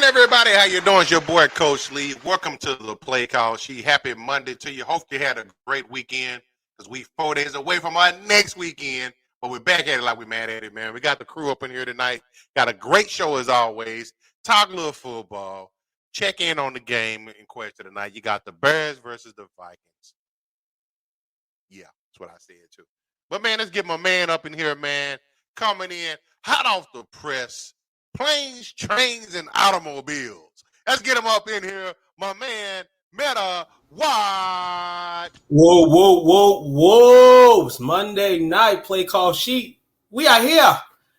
Everybody, how you doing? It's your boy Coach Lee. Welcome to the Playcall Sheet. Happy Monday to you. Hope you had a great weekend because we 4 days away from our next weekend, but we're back at it like we mad at it, man. We got the crew up in here tonight. Got a great show as always. Talk a little football. Check in on the game in question tonight. You got the Bears versus the Vikings. Yeah, that's what I said too. But man, let's get my man up in here, man. Coming in hot off the press. Planes, trains, and automobiles. Let's get him up in here. My man, Meta Watch. Whoa. It's Monday night, Playcall Sheet. We are here.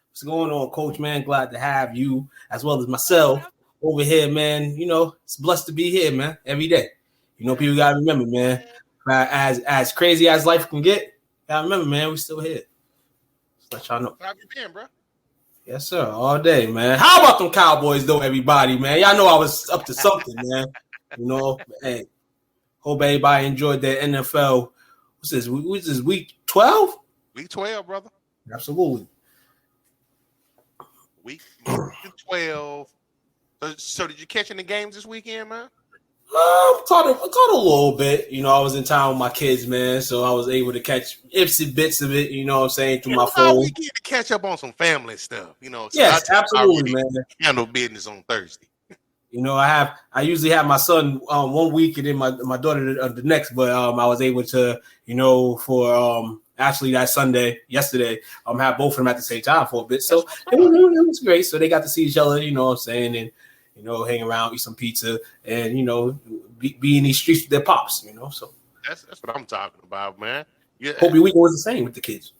What's going on, Coach, man? Glad to have you as well as myself over here, man. You know, it's blessed to be here, man, every day. You know, people got to remember, man, as crazy as life can get, got to remember, man, we still here. Just let y'all know. How you been, bro? Yes, sir. All day, man. How about them Cowboys, though, everybody, man? Y'all know I was up to something, man. You know, hey, hope everybody enjoyed their NFL. What's this? Week 12? Week 12, brother. Absolutely. Week 12. So did you catch any games this weekend, man? Caught a little bit. You know, I was in town with my kids, man, so I was able to catch ipsy bits of it, you know what I'm saying, through my phone. We get to catch up on some family stuff, you know. So yes, absolutely, man. Handle business on Thursday. You know, I usually have my son 1 week and then my daughter the next, but I was able to, you know, for actually that Sunday, yesterday, have both of them at the same time for a bit. So it was great. So they got to see each other, you know what I'm saying, and you know, hang around, eat some pizza, and, you know, be in these streets with their pops, you know. So that's what I'm talking about, man. Yeah. Hope your weekend was the same with the kids.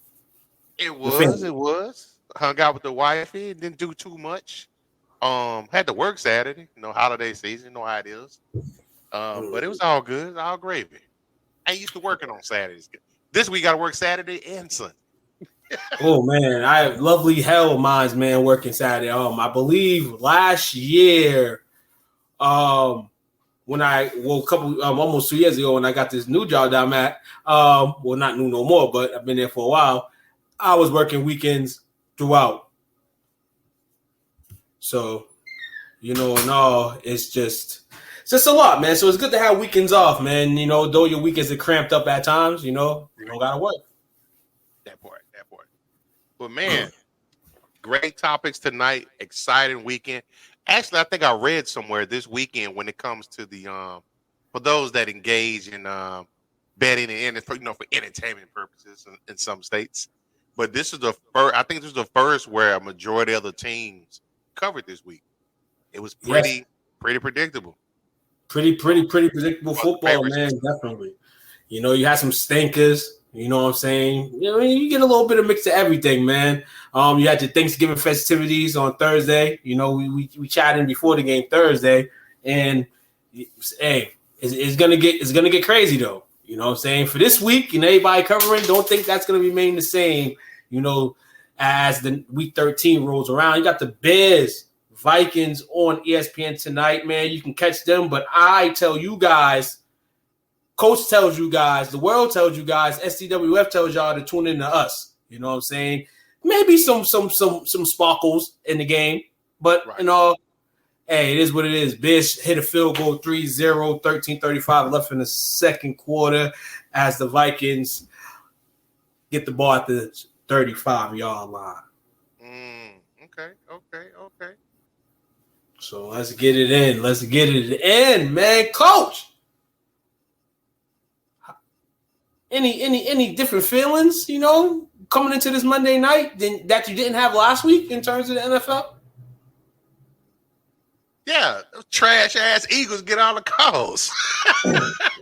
It was. Hung out with the wifey, didn't do too much. Had to work Saturday, you know, holiday season, you know how it is. But it was all good, all gravy. I ain't used to working on Saturdays. This week I got to work Saturday and Sunday. Oh man, I have lovely hell of mines, man, working Saturday. I believe last year, when almost 2 years ago, when I got this new job that I'm at, well, not new no more, but I've been there for a while. I was working weekends throughout. So, you know, and all, it's just a lot, man. So it's good to have weekends off, man. You know, though your weekends are cramped up at times, you know, you don't gotta work. That part. But man, great topics tonight. Exciting weekend. Actually, I think I read somewhere this weekend when it comes to the for those that engage in betting and for entertainment purposes in some states. But this is the first. I think this is the first where a majority of the teams covered this week. It was pretty predictable. Pretty predictable football, man. Definitely. You know, you had some stinkers. You know what I'm saying? You know, you get a little bit of mix of everything, man. You had your Thanksgiving festivities on Thursday. You know, we chatted before the game Thursday, and hey, it's gonna get crazy though. You know what I'm saying? For this week, and everybody covering, don't think that's gonna remain the same. You know, as the week 13 rolls around, you got the Bears, Vikings on ESPN tonight, man. You can catch them, but I tell you guys. Coach tells you guys, the world tells you guys, STWF tells y'all to tune in to us. You know what I'm saying? Maybe some sparkles in the game, but right. You know, hey, it is what it is. Bish hit a field goal 3-0, 13:35 left in the second quarter as the Vikings get the ball at the 35-yard line. Okay. So let's get it in. Man. Coach. Any different feelings, you know, coming into this Monday night that you didn't have last week in terms of the NFL? Yeah, trash ass Eagles get all the calls.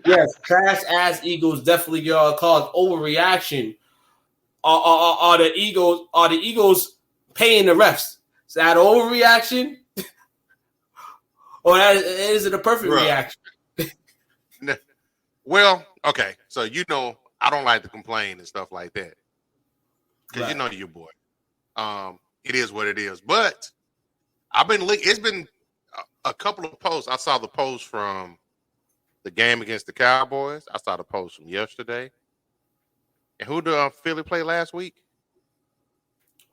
Yes, trash ass Eagles definitely get all the calls. Overreaction. Are the Eagles paying the refs? Is that an overreaction, or is it a perfect reaction? Well, okay, so you know I don't like to complain and stuff like that because you know your boy. It is what it is. But it's been a couple of posts. I saw the post from the game against the Cowboys. I saw the post from yesterday. And who did Philly play last week?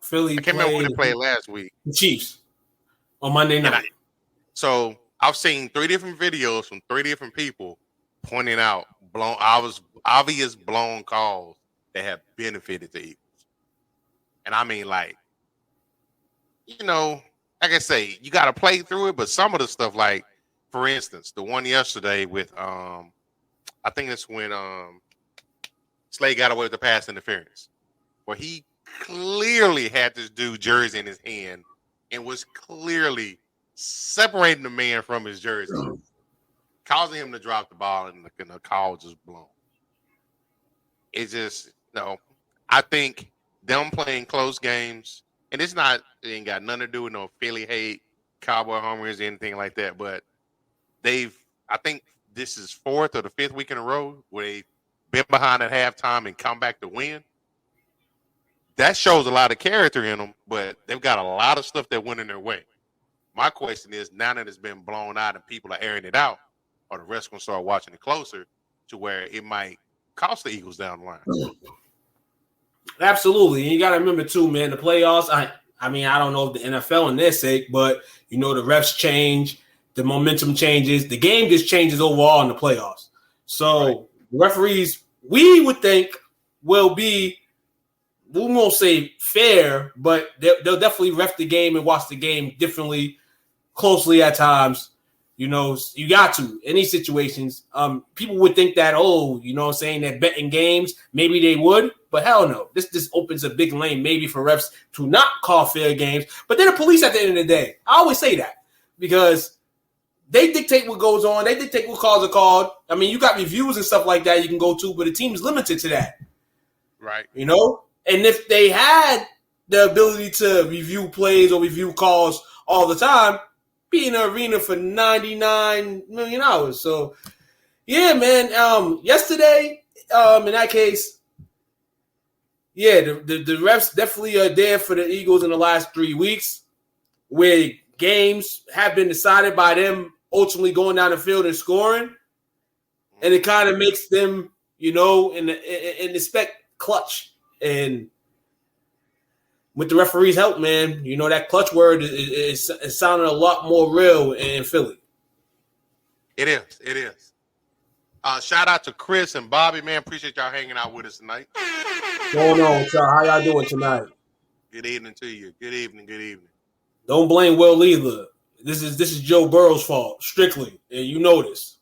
I can't remember who they played last week. The Chiefs on Monday night. So I've seen 3 different videos from 3 different people pointing out obvious blown calls that have benefited the Eagles. And I mean, like I say, you got to play through it. But some of the stuff, like, for instance, the one yesterday with, I think it's when Slade got away with the pass interference, where he clearly had this dude jersey in his hand and was clearly separating the man from his jersey, causing him to drop the ball, and the call just blown. It's just, I think them playing close games, and it ain't got nothing to do with no Philly hate, Cowboy homers, anything like that, but I think this is 4th or the 5th week in a row where they've been behind at halftime and come back to win. That shows a lot of character in them, but they've got a lot of stuff that went in their way. My question is, now that it's been blown out and people are airing it out, are the rest going to start watching it closer to where it might cost the Eagles down the line? Absolutely. And you got to remember, too, man, the playoffs, I mean, I don't know if the NFL in their sake, but, the refs change, the momentum changes, the game just changes overall in the playoffs. So right. The referees, we would think, will be, we won't say fair, but they'll definitely ref the game and watch the game differently, closely at times. You got to. In these situations, people would think that, they're betting games. Maybe they would, but hell no. This opens a big lane maybe for refs to not call fair games. But they're the police at the end of the day. I always say that because they dictate what goes on. They dictate what calls are called. I mean, you got reviews and stuff like that you can go to, but the team's limited to that. Right. And if they had the ability to review plays or review calls all the time, be in the arena for 99 million hours. So, yeah, man. Yesterday, in that case, yeah, the refs definitely are there for the Eagles in the last 3 weeks, where games have been decided by them ultimately going down the field and scoring, and it kind of makes them, in the spec clutch. And with the referee's help, man, that clutch word is sounding a lot more real in Philly. It is. Shout out to Chris and Bobby, man. Appreciate y'all hanging out with us tonight. What's going on with y'all? How y'all doing tonight? Good evening to you. Good evening. Don't blame Will either. This is Joe Burrow's fault, strictly, and you know this.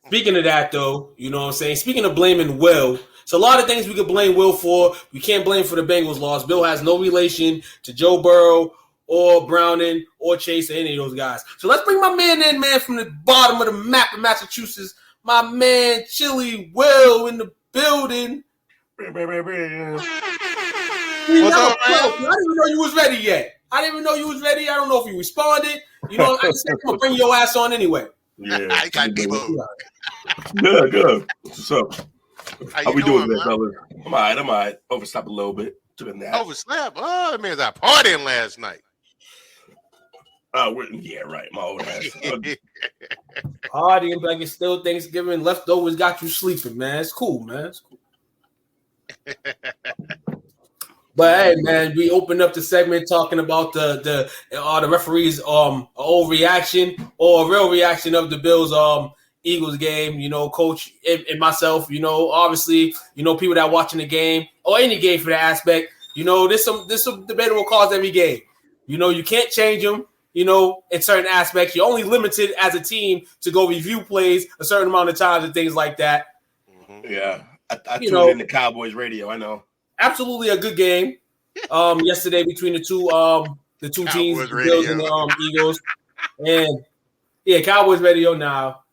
Speaking of that, though, you know what I'm saying? Speaking of blaming Will, it's a lot of things we could blame Will for. We can't blame for the Bengals loss. Bill has no relation to Joe Burrow or Browning or Chase or any of those guys. So let's bring my man in, man, from the bottom of the map of Massachusetts. My man, Chili Will, in the building. What's up, man? I didn't even know you was ready yet. I don't know if you responded. I just said, I'm going to bring your ass on anyway. Yeah. I got Debo. Good. What's up? How we doing, man? fellas? I'm all right. Overslept a little bit. Took a nap. Overslept? Oh, that means I partying last night. Yeah, right. My old ass. Partying like it's still Thanksgiving. Leftovers got you sleeping, man. It's cool, man. It's cool. But hey, man, we opened up the segment talking about the referees overreaction or real reaction of the Bills Eagles game. Coach and myself. Obviously, people that are watching the game or any game for that aspect. There's some debatable calls every game. You can't change them. In certain aspects, you're only limited as a team to go review plays a certain amount of times and things like that. Mm-hmm. Yeah, I tuned in to Cowboys radio. I know. Absolutely a good game yesterday between the two teams, the Bills and the Eagles. And yeah, Cowboys radio now.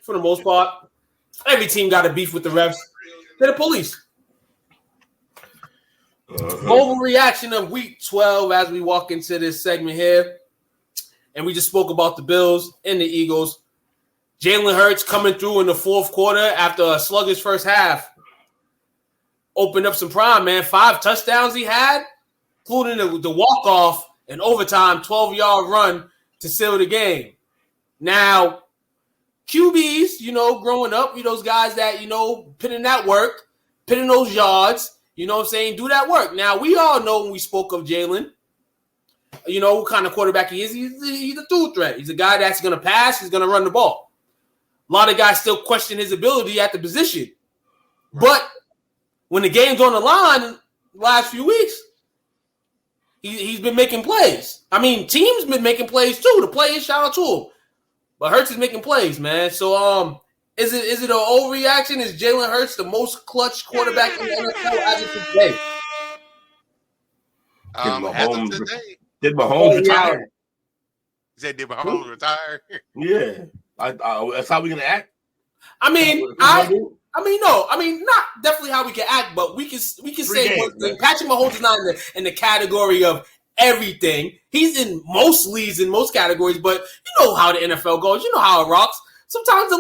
For the most part, every team got a beef with the refs. They're the police. Overreaction of week 12 as we walk into this segment here. And we just spoke about the Bills and the Eagles. Jalen Hurts coming through in the fourth quarter after a sluggish first half. Opened up some prime, man. 5 touchdowns he had, including the walk-off and overtime 12-yard run to seal the game. Now, QBs, growing up, those guys that, put in that work, put in those yards, do that work. Now, we all know when we spoke of Jalen, you know, what kind of quarterback he is. He's a dual threat. He's a guy that's going to pass. He's going to run the ball. A lot of guys still question his ability at the position. But when the game's on the line the last few weeks, he's been making plays. I mean, teams been making plays too. The players, shout out to him. But Hurts is making plays, man. So, is it an overreaction? Is Jalen Hurts the most clutch quarterback in the NFL as of today? As of today. Did Mahomes retire? You said did Mahomes retire? Yeah. That's how we gonna act. I mean, not definitely how we can act, but we can say one thing. Patrick Mahomes is not in the category of everything. He's in most leagues, in most categories, but you know how the NFL goes. You know how it rocks. Sometimes the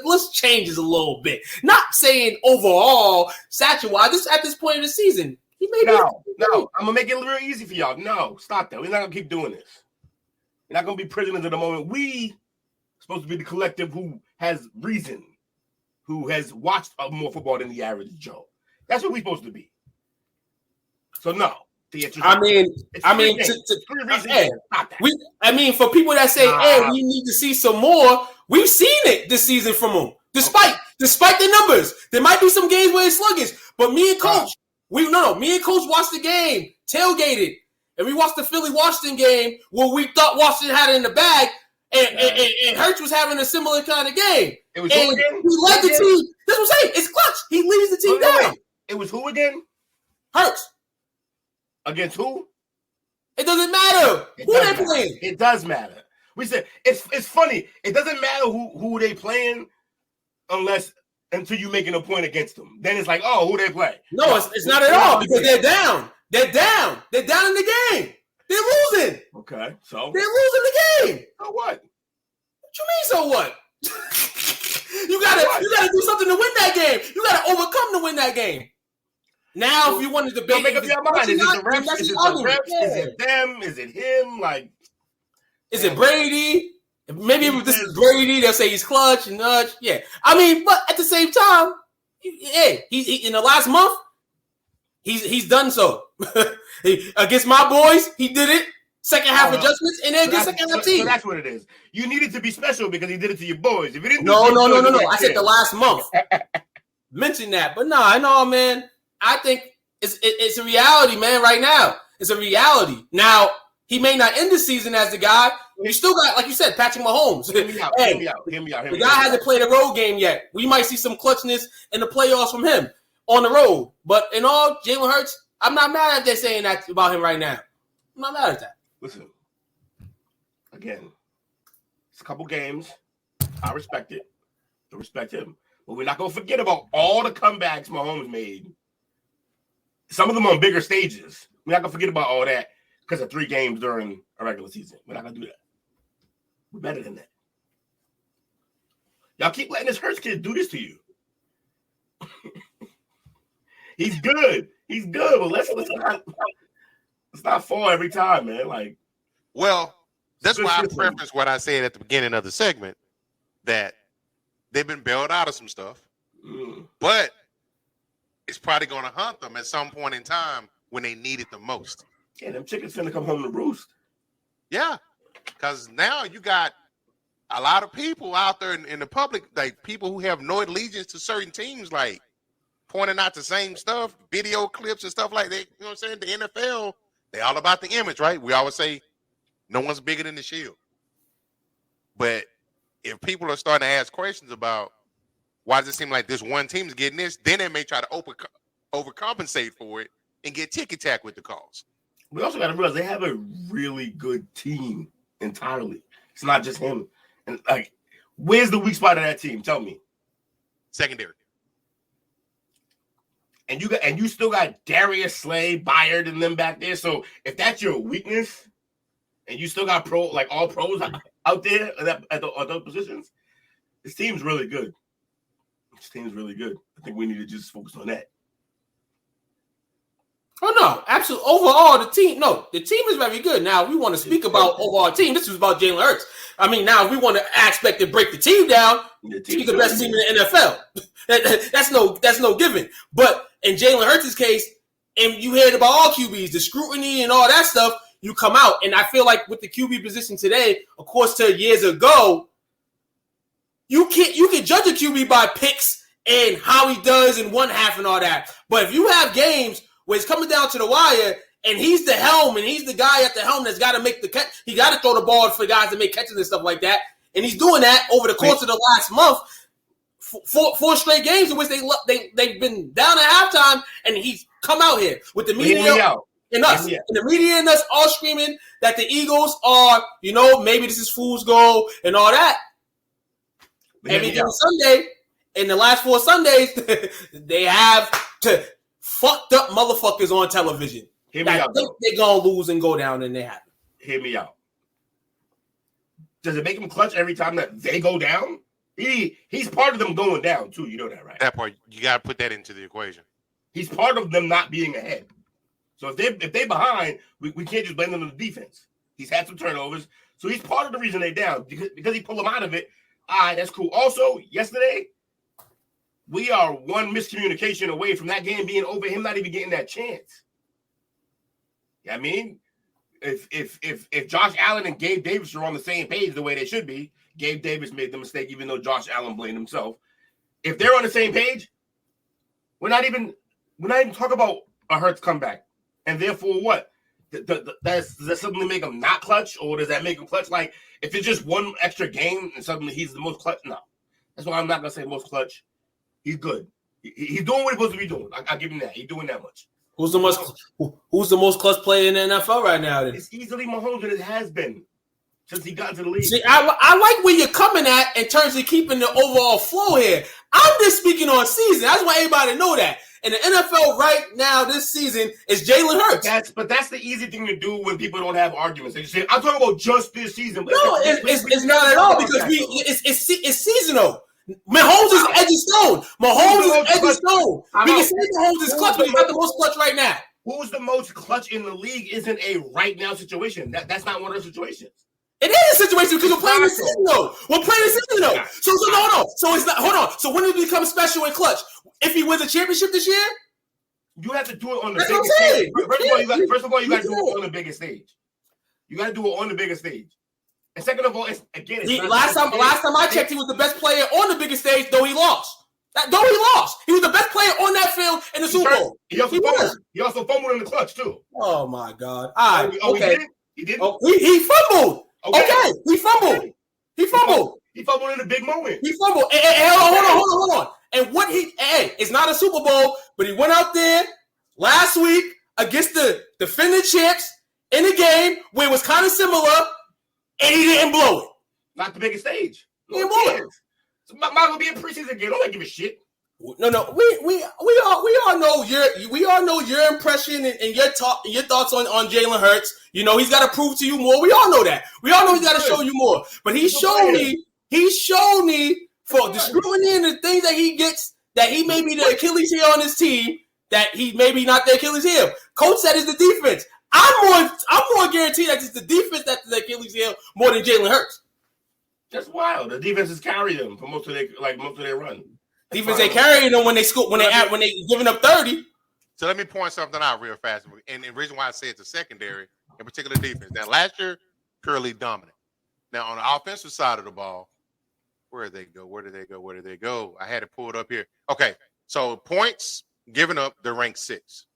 list changes a little bit. Not saying overall, statue-wise, at this point in the season. No, I'm gonna make it real easy for y'all. No, stop that. We're not gonna keep doing this. We're not gonna be prisoners of the moment. We supposed to be the collective who has reason, who has watched more football than the average Joe. That's what we're supposed to be. So no. For people that say, "Hey, we need to see some more," we've seen it this season from them. Despite the numbers, there might be some games where it's sluggish. But me and Coach, me and Coach watched the game, tailgated, and we watched the Philly-Washington game where we thought Washington had it in the bag, and Hurts was having a similar kind of game. It was who again? He led the team. That's what I'm saying. It's clutch. He leads the team down. It was who again? Hurts. Against who? It doesn't matter who they're playing. It does matter. We said it's funny. It doesn't matter who they playing until you making a point against them. Then it's like, oh, who they play? No, it's not at all because they're down. They're down. They're down in the game. They're losing. Okay, so they're losing the game. So what? What you mean? So what? You gotta do something to win that game. You gotta overcome to win that game. Now, if you want to debate, make up your mind. Is it the refs? Is it the refs? Yeah. Is it them? Is it him? Like, is it Brady? Maybe if this is Brady, they'll say he's clutch and nudge. Yeah, I mean, but at the same time, he in the last month, he's done so. Against my boys, he did it. Second half adjustments, and then against second half team. So that's what it is. You needed to be special because he did it to your boys. If you didn't, no. I said the last month. Mention that, but I know, man. I think it's a reality, man, right now. It's a reality. Now, he may not end the season as the guy. You still got, like you said, Patrick Mahomes. Hear me out. The guy hasn't played a road game yet. We might see some clutchness in the playoffs from him on the road. But in all, Jalen Hurts, I'm not mad at they're saying that about him right now. I'm not mad at that. Listen, again, it's a couple games. I respect it. I respect him. But we're not going to forget about all the comebacks Mahomes made. Some of them on bigger stages. We're not going to forget about all that because of 3 games during a regular season. We're not going to do that. We're better than that. Y'all keep letting this Hurts kid do this to you. He's good. He's good, but let's not fall every time, man. Like, well, that's why I preface what I said at the beginning of the segment, that they've been bailed out of some stuff, but it's probably going to hunt them at some point in time when they need it the most. Yeah, them chickens finna come home to roost. Yeah, because now you got a lot of people out there in the public, like people who have no allegiance to certain teams, like pointing out the same stuff, video clips and stuff like that. You know what I'm saying? The NFL, they all about the image, right? We always say no one's bigger than the shield. But if people are starting to ask questions about why does it seem like this one team's getting this, then they may try to overcompensate for it and get ticky-tack with the calls. We also got to realize they have a really good team entirely. It's not just him. And like, where's the weak spot of that team? Tell me. Secondary. And you still got Darius Slay, Byard, and them back there. So if that's your weakness, and you still got all pros out there at those positions, this team's really good. This team's really good. I think we need to just focus on that. Oh no, absolutely. Overall, the team is very good. Now we want to speak about overall team. This was about Jalen Hurts. I mean, now if we want to aspect and break the team down, he's the best team in the NFL. That's no given. But in Jalen Hurts' case, and you heard about all QBs, the scrutiny and all that stuff, you come out. And I feel like with the QB position today, of course, to years ago, you can judge a QB by picks and how he does in one half and all that. But if you have games where it's coming down to the wire and he's the helm and he's the guy at the helm that's got to make the catch, he got to throw the ball for guys to make catches and stuff like that. And he's doing that over the course of the last month, four straight games in which they've been down at halftime, and he's come out here with the media and us. And the media and us all screaming that the Eagles are, maybe this is fool's gold and all that. Every given Sunday, in the last 4 Sundays, they have fucked up motherfuckers on television. Hear me out, think they're going to lose and go down, and they haven't. Hear me out. Does it make him clutch every time that they go down? He's part of them going down, too. You know that, right? That part, you got to put that into the equation. He's part of them not being ahead. So if they're behind, we can't just blame them on the defense. He's had some turnovers. So he's part of the reason they're down because he pulled them out of it. All right, that's cool. Also, yesterday, we are one miscommunication away from that game being over, him not even getting that chance. You know what I mean? If Josh Allen and Gabe Davis are on the same page the way they should be, Gabe Davis made the mistake even though Josh Allen blamed himself. If they're on the same page, we're not even talking about a Hurts comeback. And therefore what? Does that suddenly make him not clutch, or does that make him clutch? Like, if it's just one extra game and suddenly he's the most clutch, no. That's why I'm not going to say most clutch. He's good. He's doing what he's supposed to be doing. I'll give him that. He's doing that much. Who's the most clutch player in the NFL right now? Then? It's easily Mahomes, and it has been since he got into the league. See, I like where you're coming at in terms of keeping the overall flow here. I'm just speaking on season. I just want everybody to know that. In the NFL right now this season is Jalen Hurts. But that's the easy thing to do when people don't have arguments. They just say, I'm talking about just this season. No, it's not at all because it's seasonal. Mahomes is edge of stone. Mahomes is edge of stone. We can say Mahomes is clutch, but he's not the most clutch right now. Who's the most clutch in the league isn't a right now situation. That's not one of those situations. It is a situation because we're playing the season though. We're playing the season though. So no. So it's not. Hold on. So when did it become special and clutch? If he wins a championship this year, you have to do it on the biggest stage. First of all, you got to do it on the biggest stage. You got to do it on the biggest stage. And second of all, last time I checked, he was the best player on the biggest stage, though he lost. He was the best player on that field in the Super Bowl. He also fumbled in the clutch too. Oh my God! All right, okay. He did. Oh, he fumbled. Okay, he fumbled. He fumbled. He fumbled in a big moment. He fumbled. Hold on. And what it's not a Super Bowl, but he went out there last week against the defending champs in a game where it was kind of similar, and he didn't blow it. Not the biggest stage. He didn't blow it. So might as well be a preseason game. Don't give a shit. No. We all know your impression and your thoughts on Jalen Hurts. You know he's got to prove to you more. We all know that. We all know he's got to show you more. But he showed me for the scrutiny and the things that he gets, that he may be the Achilles heel on his team, that he may be not the Achilles heel. Coach said it's the defense. I'm more guaranteed that it's the defense that's the Achilles heel more than Jalen Hurts. That's wild. The defenses carry them for most of their run. Defense they carry them when they giving up 30. So let me point something out real fast. And the reason why I say it's a secondary, in particular defense. Now last year, purely dominant. Now on the offensive side of the ball, where did they go? I had it pulled up here. Okay, so points given up, they're ranked 6.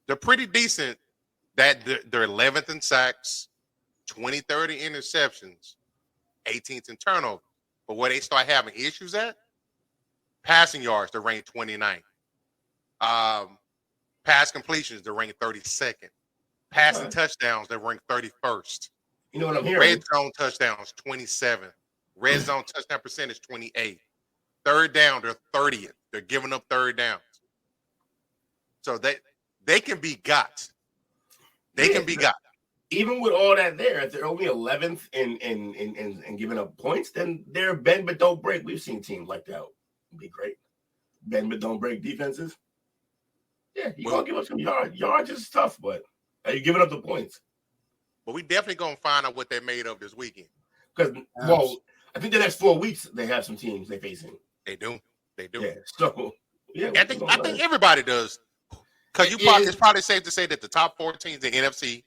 They're pretty decent. That they're 11th in sacks, 20, 30 interceptions, 18th in turnover. But where they start having issues at, passing yards, they're ranked 29th. Pass completions, they're ranked 32nd. Passing touchdowns, they're ranked 31st. You know what I'm hearing? Red zone touchdowns, 27th. Red zone touchdown percentage, 28th. Third down, they're 30th. They're giving up third downs. So they can be got. They can be got. Even with all that there, if they're only 11th in giving up points, then they're bend but don't break. We've seen teams like that. It'd be great. Bend but don't break defenses. Yeah, you're going to give up some yards. Yards is tough, but are you giving up the points? But we definitely going to find out what they're made of this weekend. Because, I think the next 4 weeks, they have some teams they're facing. They do. Yeah, so, yeah. I think everybody does. Because it's probably safe to say that the top 4 teams in the NFC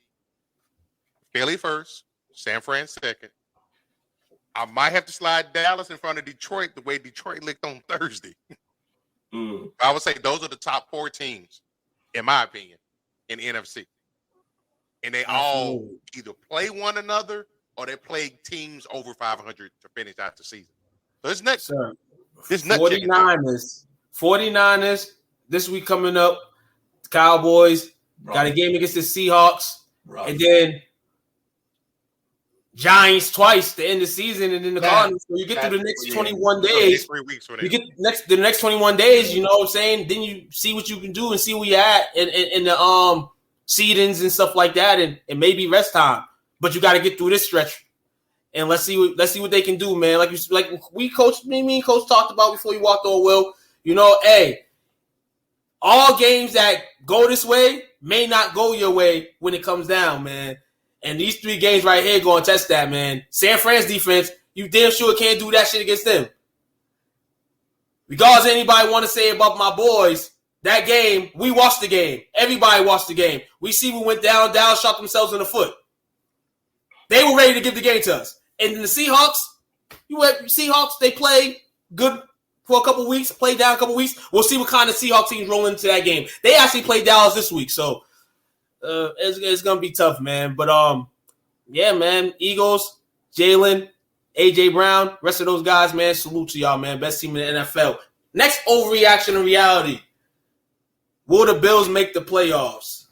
Philly first, San Fran second. I might have to slide Dallas in front of Detroit the way Detroit licked on Thursday. I would say those are the top 4 teams, in my opinion, in the NFC. And they all either play one another or they play teams over 500 to finish out the season. So it's nuts. Sir, it's 49ers this week coming up. Cowboys got a game against the Seahawks. And then Giants twice to end the season, and then the Cardinals. So you get through the next 21 days. 3 weeks for you get the next 21 days. You know what I'm saying? Then you see what you can do and see where you at in the seedings and stuff like that, and maybe rest time. But you got to get through this stretch, and let's see what they can do, man. Like me and Coach talked about before you walked on. Will, you know, all games that go this way may not go your way when it comes down, man. And these 3 games right here going to test that, man. San Fran's defense, you damn sure can't do that shit against them. Regardless of anybody want to say about my boys, that game, we watched the game. Everybody watched the game. We see we went down, shot themselves in the foot. They were ready to give the game to us. And the Seahawks, they play good for a couple weeks, play down a couple weeks. We'll see what kind of Seahawks teams roll into that game. They actually played Dallas this week, so it's gonna be tough, man. But yeah, man. Eagles, Jalen, AJ Brown, rest of those guys, man. Salute to y'all, man. Best team in the NFL. Next overreaction in reality. Will the Bills make the playoffs?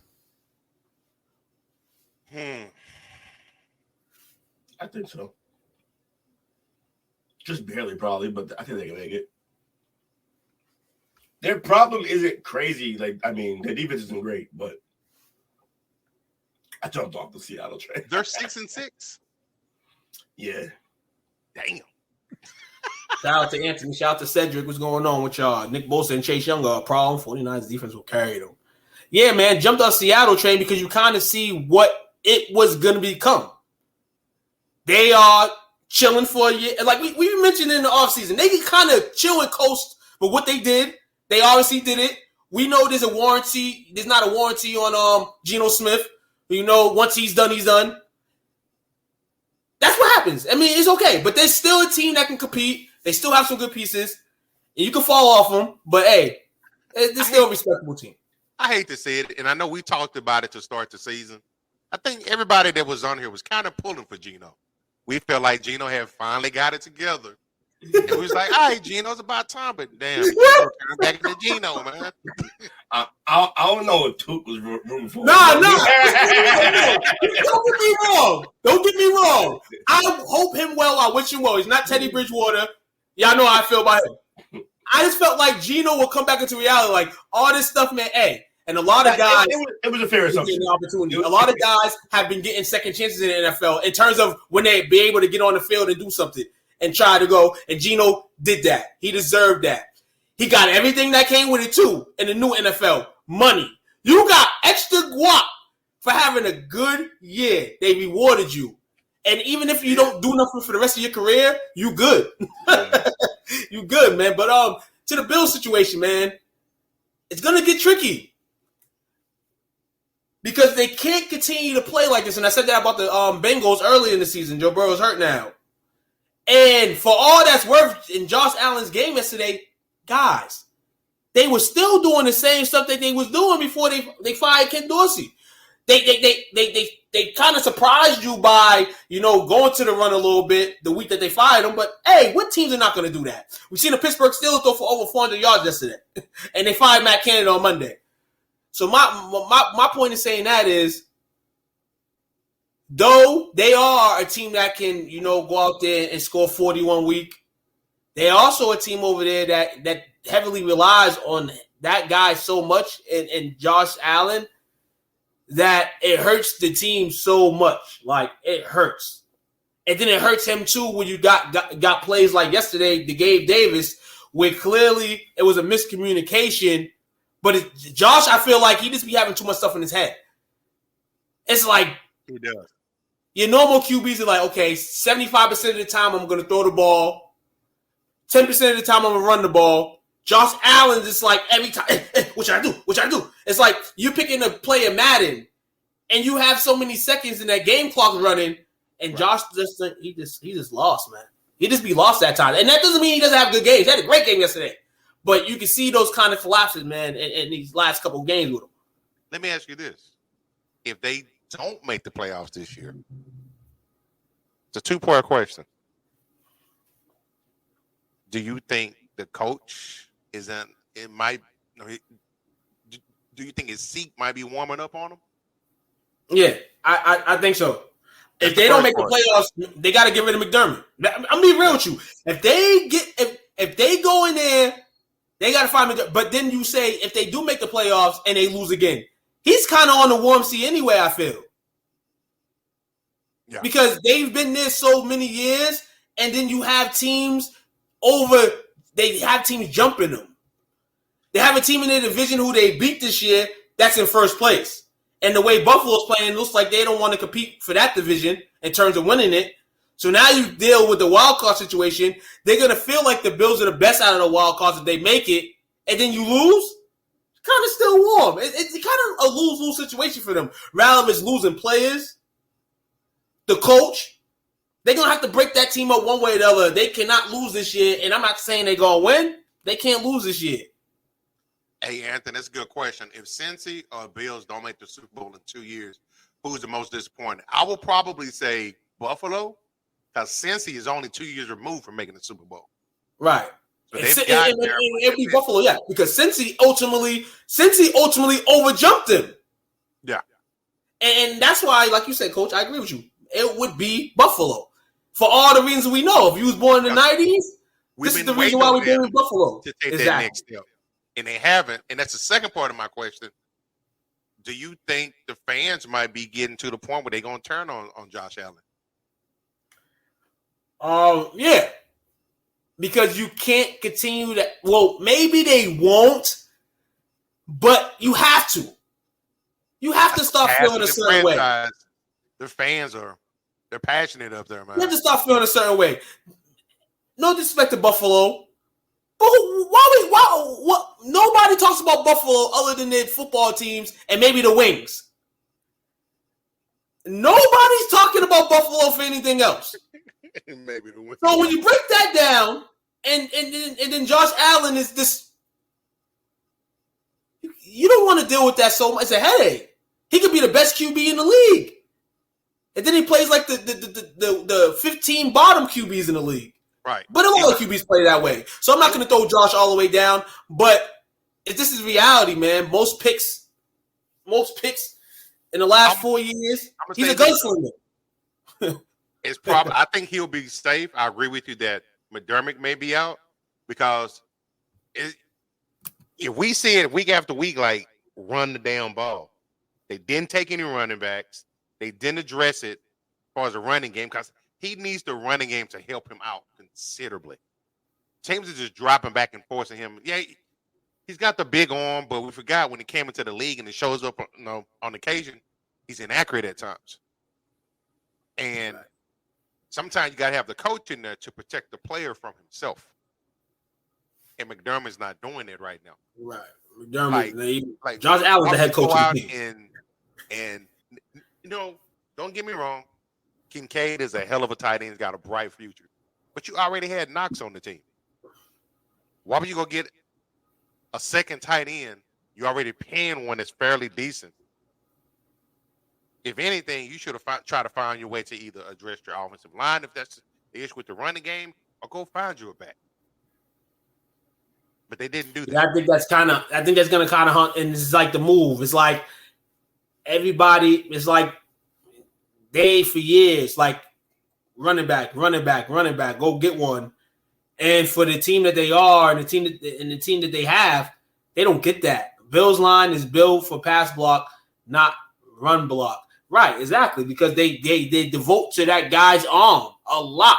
I think so. Just barely, probably, but I think they can make it. Their problem isn't crazy. Their defense isn't great, but I jumped off the Seattle train. They're 6-6. Yeah. Damn. Shout out to Anthony. Shout out to Cedric. What's going on with y'all? Nick Bosa and Chase Young are a problem. 49ers defense will carry them. Yeah, man. Jumped off Seattle train because you kind of see what it was going to become. They are chilling for a year. Like we mentioned in the offseason, they can kind of chill and coast. But what they did, they obviously did it. We know there's a warranty. There's not a warranty on Geno Smith. You know, once he's done, he's done. That's what happens. I mean, it's okay. But there's still a team that can compete. They still have some good pieces. And you can fall off them. But, hey, it's still a respectable team. I hate to say it, and I know we talked about it to start the season. I think everybody that was on here was kind of pulling for Geno. We felt like Geno had finally got it together. And we was like, all right, Geno, it's about time. But, damn, turn back into Geno, man. I don't know if Toot was rooting for him. No. Don't get me wrong. I hope him well. I wish him well. He's not Teddy Bridgewater. Y'all know how I feel about him. I just felt like Geno will come back into reality. Like, all this stuff, man, and a lot of guys. It was a fair assumption. Opportunity. A lot of guys have been getting second chances in the NFL in terms of when they be able to get on the field and do something and try to go. And Geno did that. He deserved that. He got everything that came with it, too, in the new NFL. Money. You got extra guap for having a good year. They rewarded you. And even if you don't do nothing for the rest of your career, you good. You good, man. But to the Bills situation, man, it's going to get tricky. Because they can't continue to play like this. And I said that about the Bengals early in the season. Joe Burrow's hurt now. And for all that's worth, in Josh Allen's game yesterday, guys, they were still doing the same stuff that they was doing before they fired Ken Dorsey. They kind of surprised you by, going to the run a little bit the week that they fired him. But, hey, what teams are not going to do that? We've seen the Pittsburgh Steelers throw for over 400 yards yesterday. And they fired Matt Canada on Monday. So my point in saying that is, though they are a team that can, go out there and score 41 week, they're also a team over there that heavily relies on that guy so much and Josh Allen that it hurts the team so much. Like, it hurts. And then it hurts him, too, when you got plays like yesterday to Gabe Davis, where clearly it was a miscommunication. But Josh, I feel like he just be having too much stuff in his head. It's like, he does. Your normal QBs are like, okay, 75% of the time I'm going to throw the ball. 10% of the time I'm going to run the ball. Josh Allen's just like every time, what should I do? What should I do? It's like you're picking a play in Madden, and you have so many seconds in that game clock running, and Josh he just lost, man. He just be lost that time, and that doesn't mean he doesn't have good games. He had a great game yesterday, but you can see those kind of collapses, man, in these last couple of games with him. Let me ask you this: if they don't make the playoffs this year, it's a two-part question. Do you think the coach isn't? It might. Do you think his seat might be warming up on him? Yeah, I think so. If they don't make the playoffs, they got to get rid of McDermott. I'm being real with you. If they go in there, they got to find McDermott. But then you say if they do make the playoffs and they lose again, he's kind of on the warm seat anyway. I feel. Yeah. Because they've been there so many years, and then you have teams they have teams jumping them. They have a team in their division who they beat this year that's in first place. And the way Buffalo's playing, looks like they don't want to compete for that division in terms of winning it. So now you deal with the wild card situation. They're going to feel like the Bills are the best out of the wild cards if they make it, and then you lose. Kind of still warm. It's kind of a lose-lose situation for them. Rather than losing players, the coach, they're going to have to break that team up one way or the other. They cannot lose this year, and I'm not saying they're going to win. They can't lose this year. Hey, Anthony, that's a good question. If Cincy or Bills don't make the Super Bowl in 2 years, who's the most disappointed? I will probably say Buffalo, because Cincy is only 2 years removed from making the Super Bowl. Right. So it'd be Buffalo, yeah, because Cincy ultimately overjumped them. Yeah. And that's why, like you said, Coach, I agree with you. It would be Buffalo. For all the reasons we know. If you was born in the 90s, this is the reason why we're going with Buffalo. To take that next step. And they haven't. And that's the second part of my question. Do you think the fans might be getting to the point where they're going to turn on Josh Allen? Yeah. Because you can't continue that. Well, maybe they won't, but you have to. You have to start feeling a certain way. The fans they're passionate up there, man. You have to start feeling a certain way. No disrespect to Buffalo. But why nobody talks about Buffalo other than their football teams and maybe the Wings. Nobody's talking about Buffalo for anything else. Maybe the Wings. So when you break that down, and then Josh Allen is this, you don't want to deal with that so much. It's a headache. He could be the best QB in the league, and then he plays like the 15 bottom QBs in the league. Right. But a lot of QBs play that way. So I'm not going to throw Josh all the way down. But if this is reality, man, most picks in the last 4 years, he's a gunslinger. It's probably. I think he'll be safe. I agree with you that McDermott may be out because if we see it week after week, like run the damn ball, they didn't take any running backs. They didn't address it as far as a running game because he needs the running game to help him out considerably. Teams are just dropping back and forcing him. Yeah, he's got the big arm, but we forgot when he came into the league and it shows up, on occasion, he's inaccurate at times. And sometimes you got to have the coach in there to protect the player from himself. And McDermott's not doing it right now. Right. McDermott, like Josh Allen's the head coach of the team. And don't get me wrong. Kincaid is a hell of a tight end. He's got a bright future. But you already had Knox on the team. Why would you go get a second tight end? You're already paying one that's fairly decent. If anything, you should have tried to find your way to either address your offensive line if that's the issue with the running game, or go find you a back. But they didn't do that. I think that's going to kind of hunt, and it's like the move. It's like everybody is like they for years, like running back, go get one. And for the team that they are and the team that they have, they don't get that. Bills line is built for pass block, not run block. Right, exactly, because they devote to that guy's arm a lot.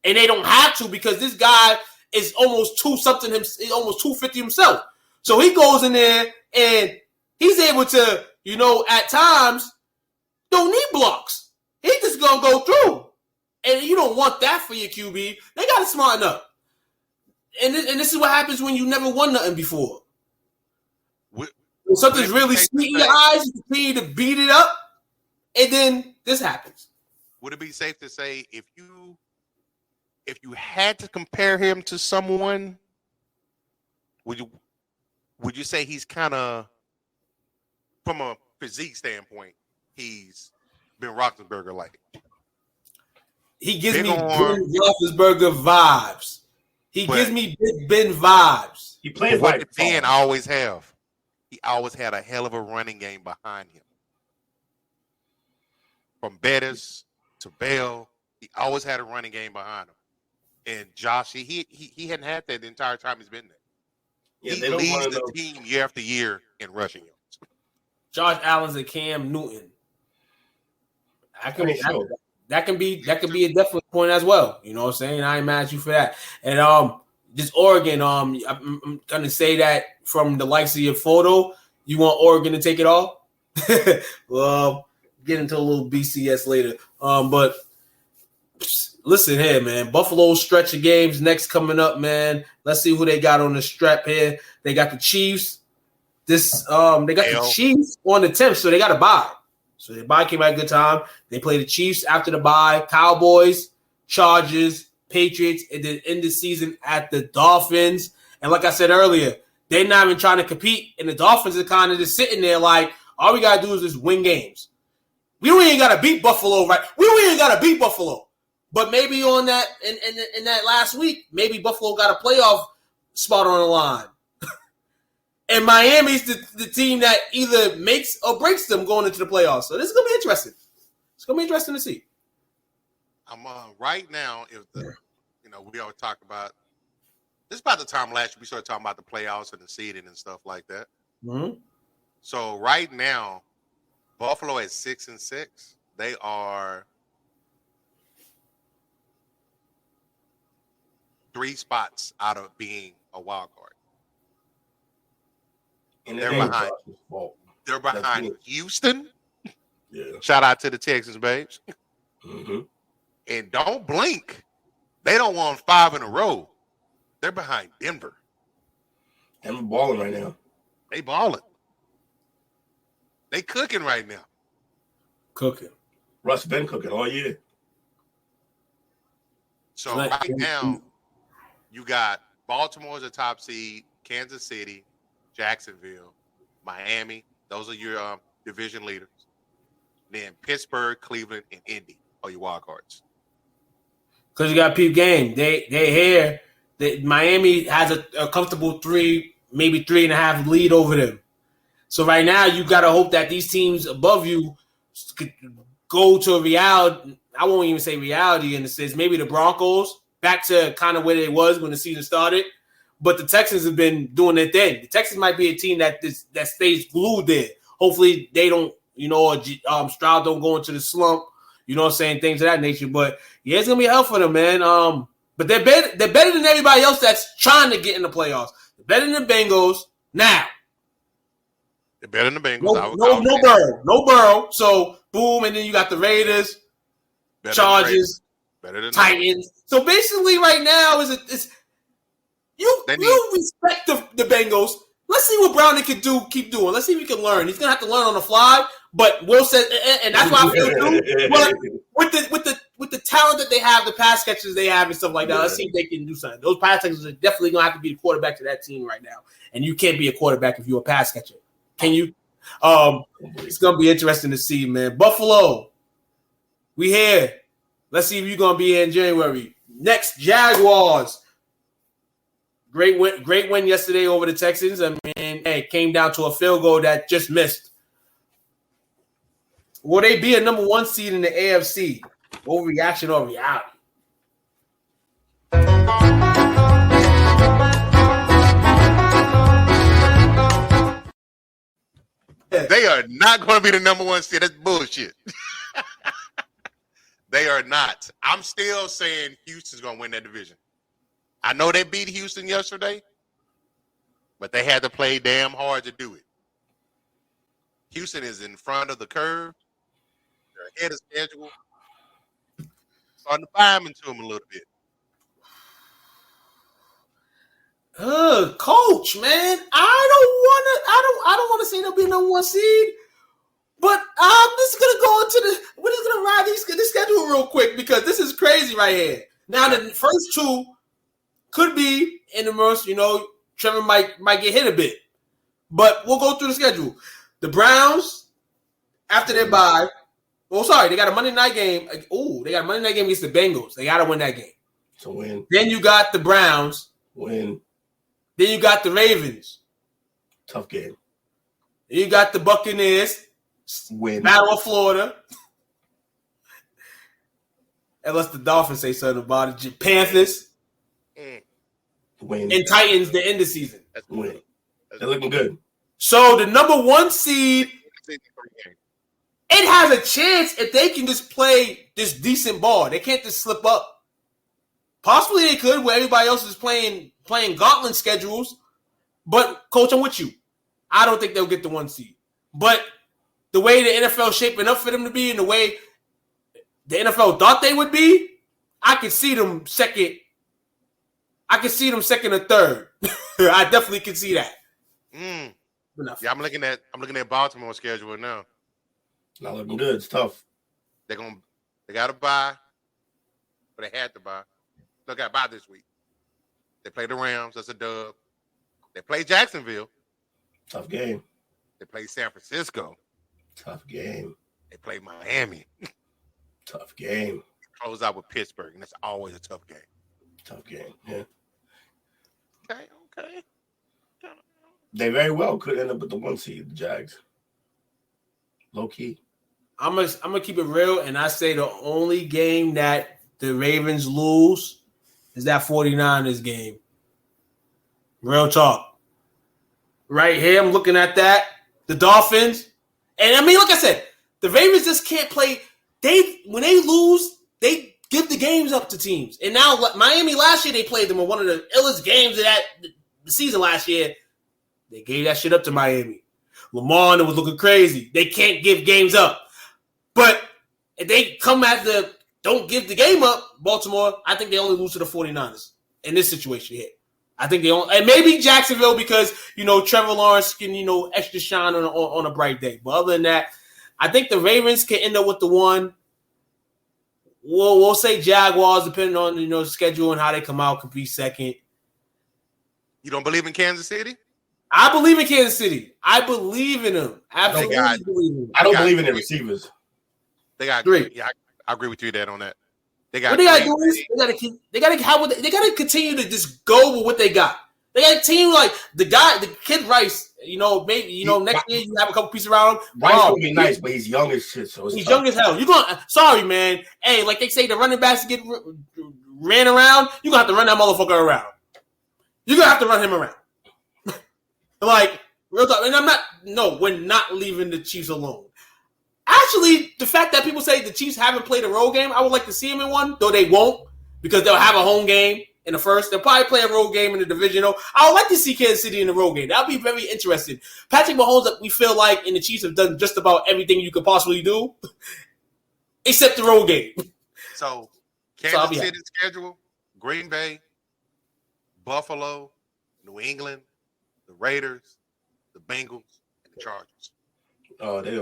And they don't have to because this guy is almost 250 himself. So he goes in there and he's able to, at times don't need blocks. He's just going to go through. And you don't want that for your QB. They got to smarten up. And this is what happens when you never won nothing before. When something's really sweet in your eyes, you continue to beat it up. and then this happens. Would it be safe to say if you had to compare him to someone, would you say he's kind of, from a physique standpoint, he's Ben Roethlisberger like? He gives Big me arm. Ben Roethlisberger vibes. He gives me Big Ben vibes. He plays What like did Ben always have? He always had a hell of a running game behind him. From Bettis to Bell, he always had a running game behind him. And Josh, he hadn't had that the entire time he's been there. Yeah, He leads the team year after year in rushing yards. Josh Allen's and Cam Newton. That can be a definite point as well. You know what I'm saying? I ain't mad at you for that. And just Oregon, I'm gonna say that from the likes of your photo, you want Oregon to take it all. Well, get into a little BCS later. But listen here, man. Buffalo stretch of games next coming up, man. Let's see who they got on the strap here. They got the Chiefs. They got the Chiefs on the 10th, so they got a bye. So the bye came at a good time. They play the Chiefs after the bye, Cowboys, Chargers, Patriots, and then end the season at the Dolphins. And like I said earlier, they're not even trying to compete, and the Dolphins are kind of just sitting there like, all we got to do is just win games. We don't even got to beat Buffalo, right? We don't even got to beat Buffalo. But maybe on that in that last week, maybe Buffalo got a playoff spot on the line. And Miami's the team that either makes or breaks them going into the playoffs. So this is going to be interesting. It's going to be interesting to see. I'm right now, we always talk about, this is about the time last year we started talking about the playoffs and the seeding and stuff like that. Mm-hmm. So right now, Buffalo is 6-6. They are 3 spots out of being a wild card. And they're behind. They're behind Houston. Yeah. Shout out to the Texans, babes. Mm-hmm. And don't blink. They don't won 5 in a row. They're behind Denver. Denver balling right now. They balling. They cooking right now. Cooking. Russ been cooking all year. So right now, you got Baltimore as a top seed, Kansas City, Jacksonville, Miami. Those are your division leaders. Then Pittsburgh, Cleveland, and Indy are your wild cards. Because you got peep game. They here. Miami has a comfortable 3, maybe 3.5 lead over them. So right now, you got to hope that these teams above you could go to a reality. I won't even say reality in the sense. Maybe the Broncos back to kind of where they was when the season started. But the Texans have been doing their thing. The Texans might be a team that stays glued there. Hopefully they don't, Stroud don't go into the slump. You know what I'm saying? Things of that nature. But yeah, it's gonna be hell for them, man. But they're better than everybody else that's trying to get in the playoffs. They're better than the Bengals now. They're better than the Bengals. No Burrow. So boom, and then you got the Raiders, Chargers, Titans. So basically, right now is you respect the Bengals. Let's see what Browning can do. Keep doing. Let's see if he can learn. He's gonna have to learn on the fly. But Will said, and that's why I feel too. But with the talent that they have, the pass catchers they have, and stuff like that, let's see if they can do something. Those pass catchers are definitely gonna have to be the quarterback to that team right now. And you can't be a quarterback if you're a pass catcher, can you? It's gonna be interesting to see, man. Buffalo, we here. Let's see if you're gonna be here in January. Next, Jaguars. Great win yesterday over the Texans. I mean, it came down to a field goal that just missed. Will they be a number 1 seed in the AFC? Overreaction or reality? They are not going to be the number 1 seed. That's bullshit. They are not. I'm still saying Houston's going to win that division. I know they beat Houston yesterday, but they had to play damn hard to do it. Houston is in front of the curve. They're ahead of schedule. Starting to buy them into them a little bit. Coach, man, I don't want to say they'll be number 1 seed, But I'm just gonna go into we're just gonna ride this schedule real quick because this is crazy right here. Now the first two could be in the most, Trevor might get hit a bit. But we'll go through the schedule. The Browns, after their bye, they got a Monday night game. They got a Monday night game against the Bengals. They gotta win that game. To win. Then you got the Browns. Win. Then you got the Ravens. Tough game. Then you got the Buccaneers. Win. Battle of Florida. Unless the Dolphins say something about it. Panthers. Win. And Titans the end of the season. Win. They're looking good. So the number one seed, it has a chance if they can just play this decent ball. They can't just slip up. Possibly they could where everybody else is playing gauntlet schedules. But, Coach, I'm with you. I don't think they'll get the one seed. But the way the NFL is shaping up for them to be and the way the NFL thought they would be, I could see them second. I can see them second or third. I definitely can see that. Yeah, I'm looking at Baltimore's schedule now. Not looking good. It's tough. They got to buy, but they had to buy. They got to buy this week. They play the Rams. That's a dub. They play Jacksonville. Tough game. They play San Francisco. Tough game. They play Miami. Tough game. Close out with Pittsburgh, and that's always a tough game. Tough game. Yeah. Okay. They very well could end up with the one seed, the Jags. Low key. I'm gonna keep it real, and I say the only game that the Ravens lose is that 49ers game. Real talk. Right here, I'm looking at that. The Dolphins. And I mean, like I said, the Ravens just can't play. When they lose, they give the games up to teams. And now Miami last year, they played them in one of the illest games of the season last year. They gave that shit up to Miami. Lamar was looking crazy. They can't give games up. But if they come at don't give the game up, Baltimore, I think they only lose to the 49ers in this situation here. I think they only, and maybe Jacksonville because, Trevor Lawrence can, extra shine on a bright day. But other than that, I think the Ravens can end up with the one. We'll say Jaguars, depending on, the schedule and how they come out, could be second. You don't believe in Kansas City? I believe in Kansas City. I believe in them. Absolutely believe in them. I don't believe in their receivers. They got three. Yeah, I agree with you on that. What they gotta do is they gotta continue to just go with what they got. They got a team like the kid Rice. Maybe next year you have a couple pieces around him. Rice would be nice, but he's young as shit. So he's young as hell. Sorry, man. Hey, like they say, the running backs get ran around. You gonna have to run that motherfucker around. You're gonna have to run him around. Like real talk. And we're not leaving the Chiefs alone. Actually, the fact that people say the Chiefs haven't played a road game, I would like to see them in one, though they won't, because they'll have a home game in the first. They'll probably play a road game in the divisional. I would like to see Kansas City in the road game. That would be very interesting. Patrick Mahomes, we feel like, and the Chiefs have done just about everything you could possibly do, except the road game. So, Kansas City schedule, Green Bay, Buffalo, New England, the Raiders, the Bengals, and the Chargers. Oh, they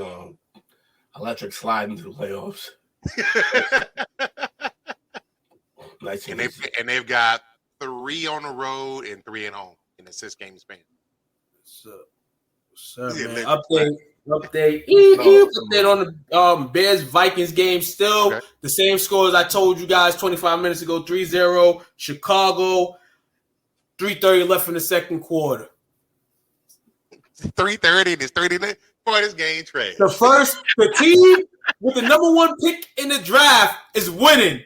electric slide into the playoffs. Nice. And they've got 3 on the road and 3 at home in a 6-game span. So man, update on the Bears Vikings game. Still the same score as I told you guys 25 minutes ago. 3-0 Chicago. 3:30 left in the second quarter. 3:30 and it's 30 minutes. Boy, this game trash. The team with the number 1 pick in the draft is winning.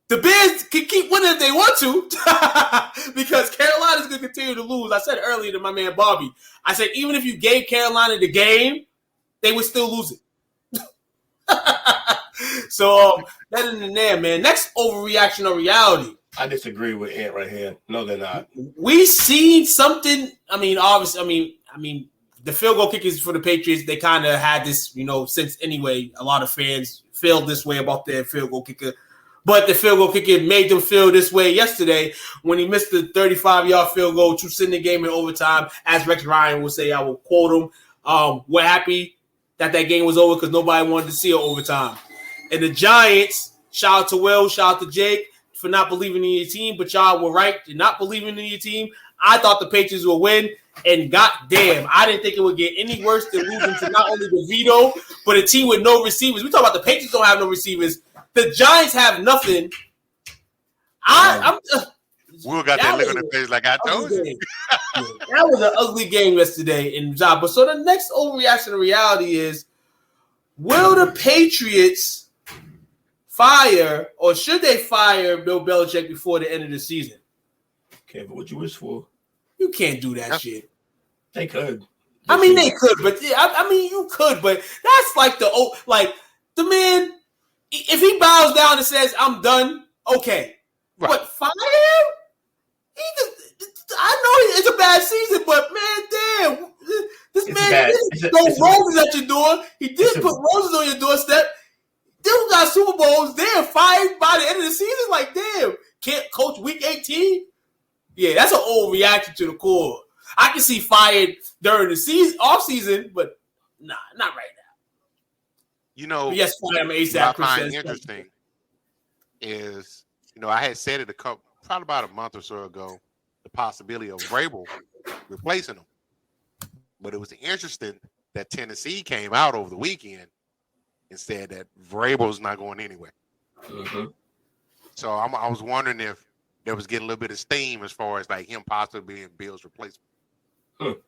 The Bears can keep winning if they want to because Carolina's going to continue to lose. I said earlier to my man Bobby, I said even if you gave Carolina the game, they would still lose it. So that in there, man. Next overreaction or reality. I disagree with Ant right here. No, they're not. We seen something. I mean, obviously, the field goal kickers for the Patriots, they kind of had this, since anyway, a lot of fans feel this way about their field goal kicker. But the field goal kicker made them feel this way yesterday when he missed the 35-yard field goal to send the game in overtime. As Rex Ryan will say, I will quote him, we're happy that game was over because nobody wanted to see it overtime. And the Giants, shout out to Will, shout out to Jake for not believing in your team, but y'all were right in not believing in your team. I thought the Patriots would win, and goddamn, I didn't think it would get any worse than losing to not only DeVito, but a team with no receivers. We talk about the Patriots don't have no receivers. The Giants have nothing. Will got that look on the face like I told you. That was an ugly game yesterday in job. But so the next overreaction to reality is, will the Patriots fire or should they fire Bill Belichick before the end of the season? Okay, but what you wish for? You can't do that shit. They could. I mean, they could, but I mean, you could, but that's like the man. If he bows down and says, "I'm done," okay, right. But fire him? I know it's a bad season, but man, damn, this man did throw roses at your door. He did put roses on your doorstep. Dude got Super Bowls. Damn, fired by the end of the season. Like, damn, can't coach week 18. Yeah, that's an old reaction to the core. I can see fired during the season, off season, but nah, not right now. You know, but yes, fire him ASAP. What I find interesting is, I had said it probably about a month or so ago, the possibility of Vrabel replacing him. But it was interesting that Tennessee came out over the weekend and said that Vrabel's not going anywhere. Mm-hmm. So I was wondering if there was getting a little bit of steam as far as like him possibly being Bill's replacement. Because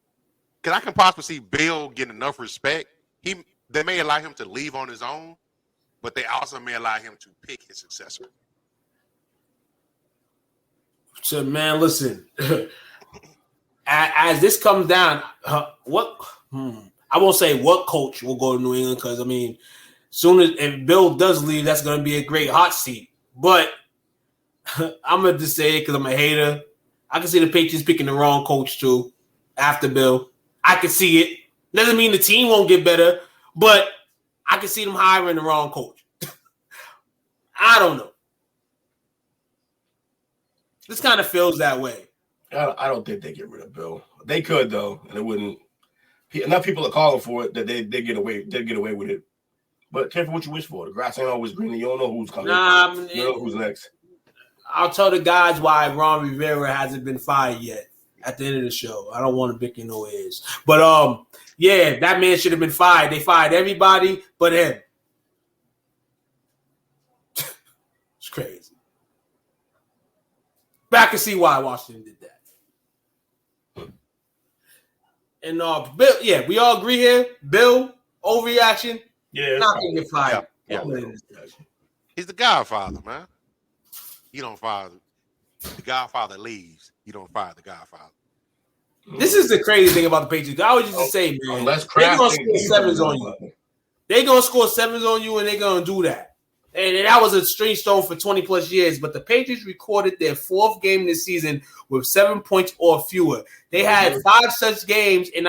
I can possibly see Bill getting enough respect. They may allow him to leave on his own, but they also may allow him to pick his successor. So, man, listen. As this comes down, I won't say what coach will go to New England because, I mean, soon as if Bill does leave, that's going to be a great hot seat. But I'm going to just say it because I'm a hater. I can see the Patriots picking the wrong coach, too, after Bill. I can see it. Doesn't mean the team won't get better, but I can see them hiring the wrong coach. I don't know. This kind of feels that way. I don't think they get rid of Bill. They could though, and it wouldn't. Enough people are calling for it that they get away. They get away with it. But careful what you wish for. The grass ain't always green. You don't know who's coming. You don't know who's next. I'll tell the guys why Ron Rivera hasn't been fired yet. At the end of the show, I don't want to pick in no ears. But yeah, that man should have been fired. They fired everybody but him. It's crazy. But I can see why Washington did that. And Bill, yeah, we all agree here. Bill, overreaction. Yeah, not gonna get fired. Yeah. He's the Godfather, man. You don't fire the Godfather leaves. You don't fire the Godfather. This is the crazy thing about the Patriots. I always used to say, man, they're gonna score sevens on you. They're gonna score sevens on you, and they're gonna do that. And that was a string stone for 20 plus years. But the Patriots recorded their fourth game this season with 7 points or fewer. They had 5 such games, and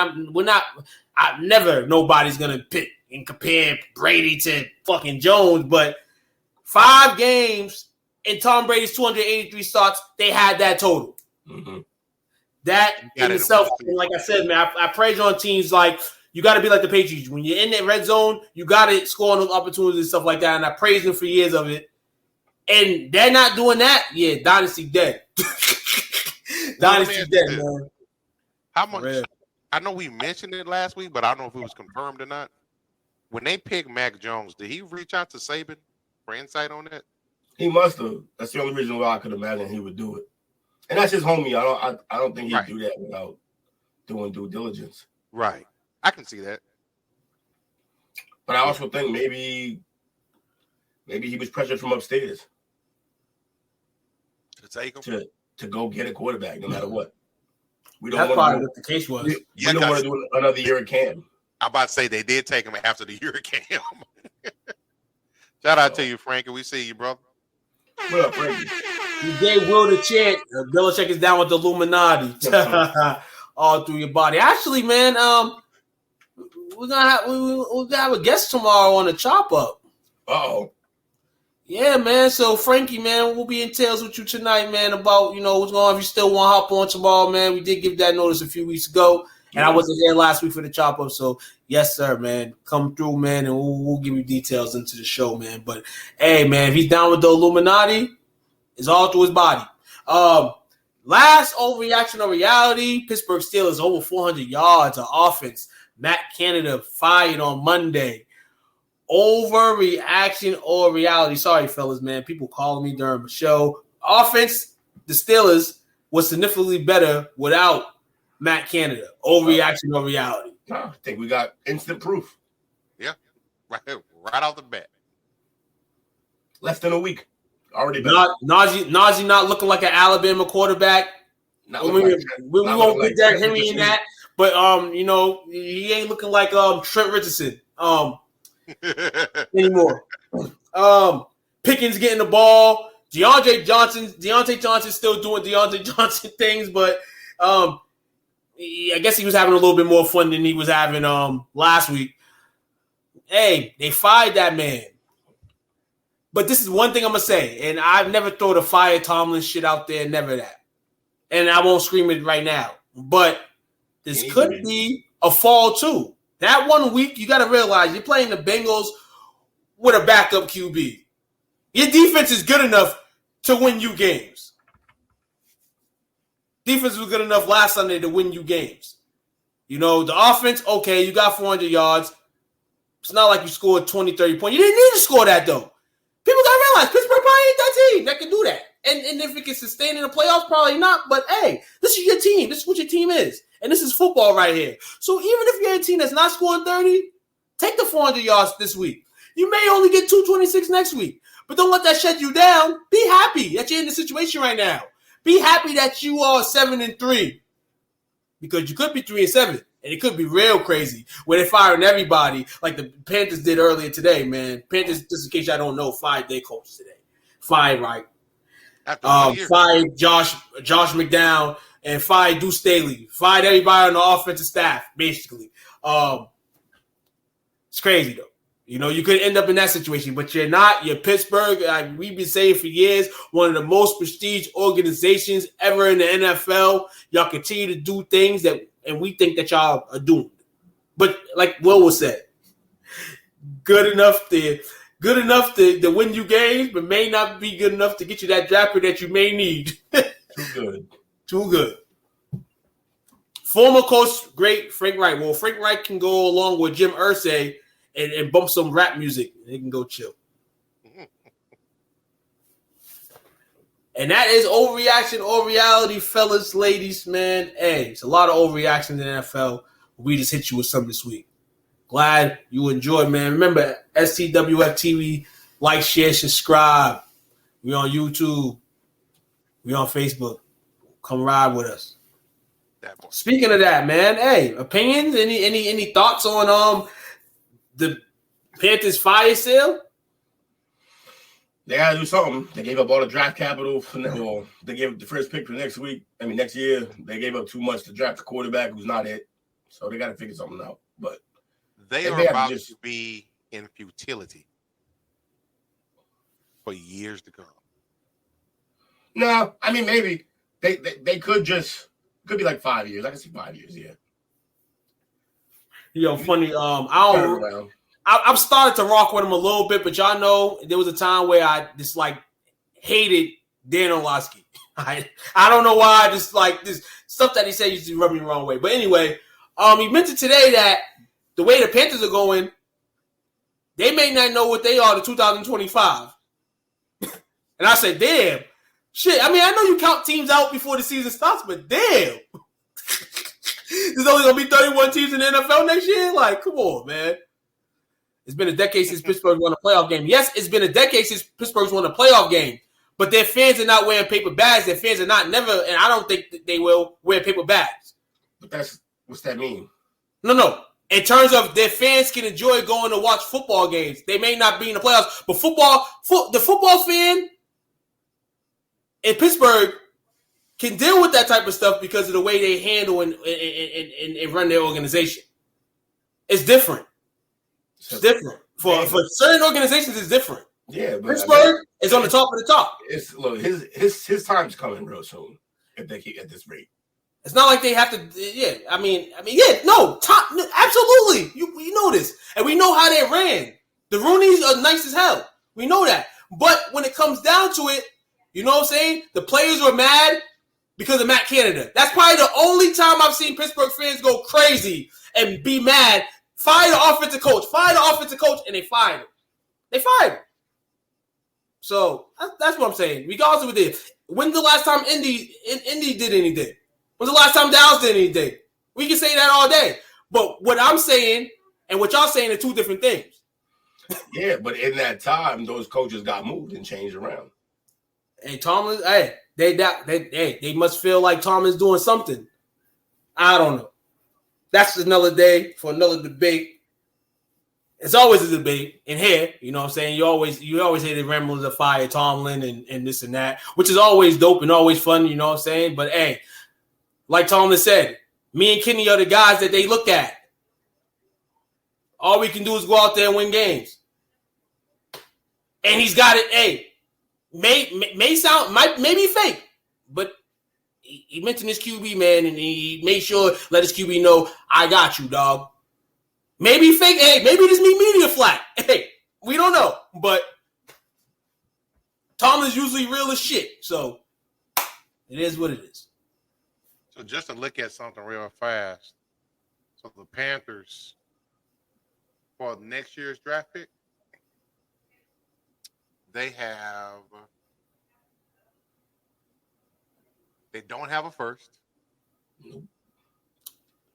nobody's gonna pick and compare Brady to fucking Jones, but 5 games in Tom Brady's 283 starts, they had that total. Mm-hmm. That in itself, like I said, man, I praise on teams like you got to be like the Patriots. When you're in that red zone, you got to score on those opportunities and stuff like that. And I praise them for years of it. And they're not doing that. Yeah, Dynasty dead. Dynasty dead, man. How much? Red. I know we mentioned it last week, but I don't know if it was confirmed or not. When they picked Mac Jones, did he reach out to Saban for insight on that? He must have. That's the only reason why I could imagine he would do it. And that's his homie. I don't think he'd do that without doing due diligence. Right. I can see that. But I also think maybe he was pressured from upstairs to take him to go get a quarterback no matter what. We don't That's probably what the case was. We don't want to do another year at Cam. I'm about to say they did take him after the year at Cam. Shout out to you, Frankie. We see you, brother. What up, Frankie? You gave Will the chant. Belichick is down with the Illuminati all through your body. Actually, man, we're gonna have a guest tomorrow on the chop up. Uh-oh. Yeah, man. So Frankie, man, we'll be in tales with you tonight, man, about what's going on. If you still want to hop on tomorrow, man, we did give that notice a few weeks ago. And I wasn't there last week for the chop up. So yes, sir, man. Come through, man, and we'll give you details into the show, man. But hey, man, if he's down with the Illuminati, it's all through his body. Last overreaction of reality, Pittsburgh Steelers over 400 yards of offense. Matt Canada fired on Monday. Overreaction or reality. Sorry, fellas, man. People calling me during the show. Offense, the Steelers was significantly better without Matt Canada. Overreaction or reality. I think we got instant proof. Yeah, right off the bat. Less than a week. Already better. Najee not looking like an Alabama quarterback. We won't put Derrick Henry in that. But he ain't looking like Trent Richardson anymore. Pickens getting the ball. Deontay Johnson still doing Deontay Johnson things, but I guess he was having a little bit more fun than he was having last week. Hey, they fired that man. But this is one thing I'm going to say, and I've never thrown a fire Tomlin shit out there, never that. And I won't scream it right now. But this could be a fall, too. That 1 week, you got to realize you're playing the Bengals with a backup QB. Your defense is good enough to win you games. Defense was good enough last Sunday to win you games. The offense, okay, you got 400 yards. It's not like you scored 20, 30 points. You didn't need to score that, though. People got to realize Pittsburgh probably ain't that team that can do that. And if it can sustain in the playoffs, probably not. But, hey, this is your team. This is what your team is. And this is football right here. So even if you're a team that's not scoring 30, take the 400 yards this week. You may only get 226 next week. But don't let that shut you down. Be happy that you're in the situation right now. Be happy that you are 7-3. Because you could be 3-7. And it could be real crazy where they're firing everybody like the Panthers did earlier today, man. Panthers, just in case y'all don't know, fired their coach today. Fired Reich. Fired Josh McDowell and fired Deuce Staley. Fired everybody on the offensive staff, basically. It's crazy, though. You could end up in that situation, but you're not. You're Pittsburgh. We've been saying for years, one of the most prestige organizations ever in the NFL. Y'all continue to do things and we think that y'all are doomed. But like Will was said, good enough to win you games, but may not be good enough to get you that draft pick that you may need. Too good. Former coach, great Frank Reich. Well, Frank Reich can go along with Jim Irsay and bump some rap music. They can go chill. And that is overreaction or reality, fellas, ladies, man. Hey, it's a lot of overreaction in the NFL. We just hit you with some this week. Glad you enjoyed, man. Remember, STWF TV, like, share, subscribe. We on YouTube. We on Facebook. Come ride with us. Speaking of that, man, hey, opinions? Any thoughts on the Panthers fire sale? They gotta do something. They gave up all the draft capital they gave up the first pick for next year. They gave up too much to draft a quarterback who's not it. So they gotta figure something out. But they are about to be in futility for years to come. No, maybe they could be like 5 years. I can see 5 years, yeah. Funny. I'm starting to rock with him a little bit, but y'all know there was a time where I just hated Dan Orlovsky. I don't know why. Just this stuff that he said used to rub me the wrong way. But anyway, he mentioned today that the way the Panthers are going, they may not know what they are to 2025. And I said, damn, shit. I know you count teams out before the season starts, but damn. There's only going to be 31 teams in the NFL next year? Come on, man. It's been a decade since Pittsburgh won a playoff game. Yes, it's been a decade since Pittsburgh's won a playoff game, but their fans are not wearing paper bags. Their fans are not and I don't think that they will wear paper bags. But what's that mean? No. In terms of their fans can enjoy going to watch football games. They may not be in the playoffs, but the football fan in Pittsburgh can deal with that type of stuff because of the way they handle and run their organization. It's different. It's different. For certain organizations, it's different. Yeah, but Pittsburgh is on the top of the top. His time's coming real soon if they keep at this rate. It's not like they have to. Yeah, I mean, yeah, no, absolutely. You know this, and we know how they ran. The Rooneys are nice as hell. We know that. But when it comes down to it, you know what I'm saying? The players were mad because of Matt Canada. That's probably the only time I've seen Pittsburgh fans go crazy and be mad. Fire the offensive coach, and they fired him. They fired him. So that's what I'm saying. Regardless of what it is. When's the last time Indy did anything? When's the last time Dallas did anything? We can say that all day. But what I'm saying and what y'all saying are two different things. Yeah, but in that time, those coaches got moved and changed around. Hey, Tomlin, they must feel like Tomlin's doing something. I don't know. That's another day for another debate. It's always a debate in here. You know what I'm saying? You always hear the ramblings of fire Tomlin and this and that, which is always dope and always fun. You know what I'm saying? But hey, like Tomlin said, me and Kenny are the guys that they look at. All we can do is go out there and win games. And he's got it. Hey, may be fake, but he mentioned his QB, man, and he made sure let his QB know, I got you, dog. Maybe fake. Hey, maybe this media flat. Hey, we don't know. But Tomlin's usually real as shit. So it is what it is. So just to look at something real fast. So the Panthers, for next year's draft pick, they don't have a first. Nope.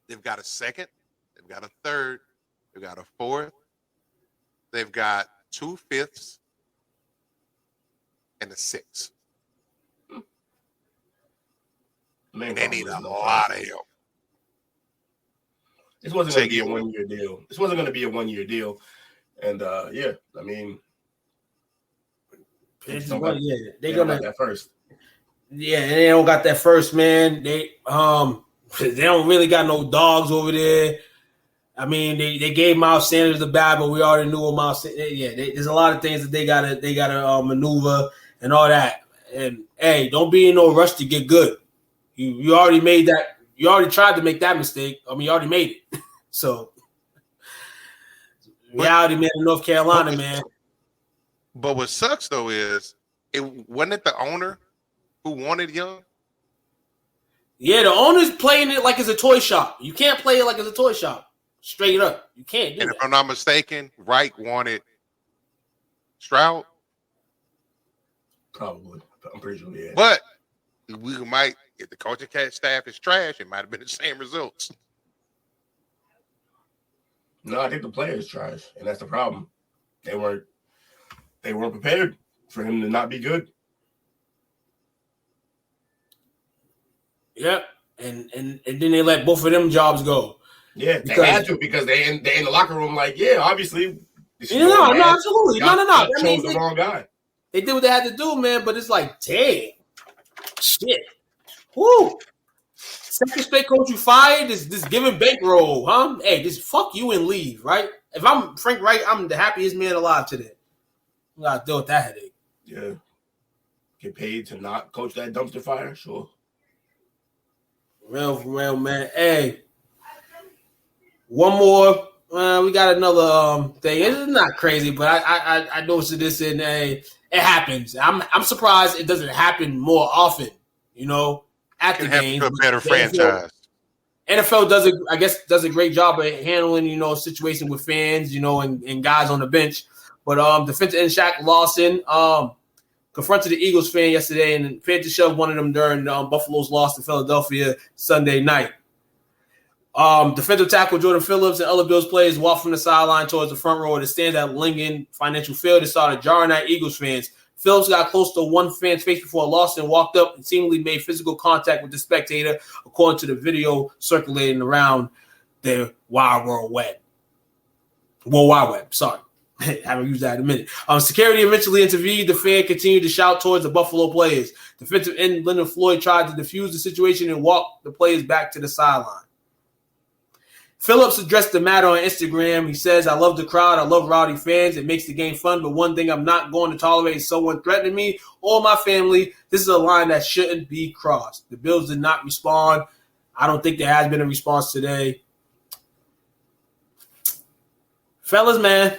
They've got a second. They've got a third. They've got a fourth. They've got 2 fifths and a 6. Man, they need a lot of help. This wasn't going to be a 1-year deal. This wasn't going to be a 1-year deal. And, yeah, I mean, they're gonna that first. Yeah, and they don't got that first, man. They don't really got no dogs over there. I mean, they gave Miles Sanders the bat, but we already knew Miles. Yeah, there's a lot of things that they gotta maneuver and all that. And hey, don't be in no rush to get good. You already made that. You already tried to make that mistake. I mean, you already made it. So reality, man, in North Carolina, man. But what sucks though is wasn't it the owner who wanted Young? Yeah, the owner's playing it like it's a toy shop. You can't play it like it's a toy shop. Straight up. You can't do and that. If I'm not mistaken, Reich wanted Stroud. Probably. I'm pretty sure, yeah. But we might, if the coaching staff is trash, it might have been the same results. No, I think the players trash, and that's the problem. They weren't prepared for him to not be good. Yep. And then they let both of them jobs go. Yeah, they had to because they in the locker room like, yeah, obviously. No, absolutely. No. Chose the wrong guy. They did what they had to do, man, but it's like, dang. Shit. Woo. Second straight coach you fired, this giving bankroll, huh? Hey, just fuck you and leave, right? If I'm Frank Reich, I'm the happiest man alive today. I gotta deal with that headache. Yeah. Get paid to not coach that dumpster fire? Sure. Real, man. Hey. One more. We got another thing. It's not crazy, but I noticed this and it happens. I'm surprised it doesn't happen more often, you know, at the game. A better franchise. NFL does a great job of handling, you know, situation with fans, you know, and guys on the bench. But defensive end Shaq Lawson confronted the Eagles fan yesterday and failed to shove one of them during Buffalo's loss to Philadelphia Sunday night. Defensive tackle Jordan Phillips and other Bills players walked from the sideline towards the front row of the stands at Lincoln Financial Field and started jarring at Eagles fans. Phillips got close to one fan's face before Lawson walked up and seemingly made physical contact with the spectator, according to the video circulating around the Wild Web. Sorry. Haven't used that in a minute. Security eventually intervened. The fan continued to shout towards the Buffalo players. Defensive end Leonard Floyd tried to defuse the situation and walk the players back to the sideline. Phillips addressed the matter on Instagram. He says, I love the crowd. I love rowdy fans. It makes the game fun. But one thing I'm not going to tolerate is someone threatening me or my family. This is a line that shouldn't be crossed. The Bills did not respond. I don't think there has been a response today. Fellas, man,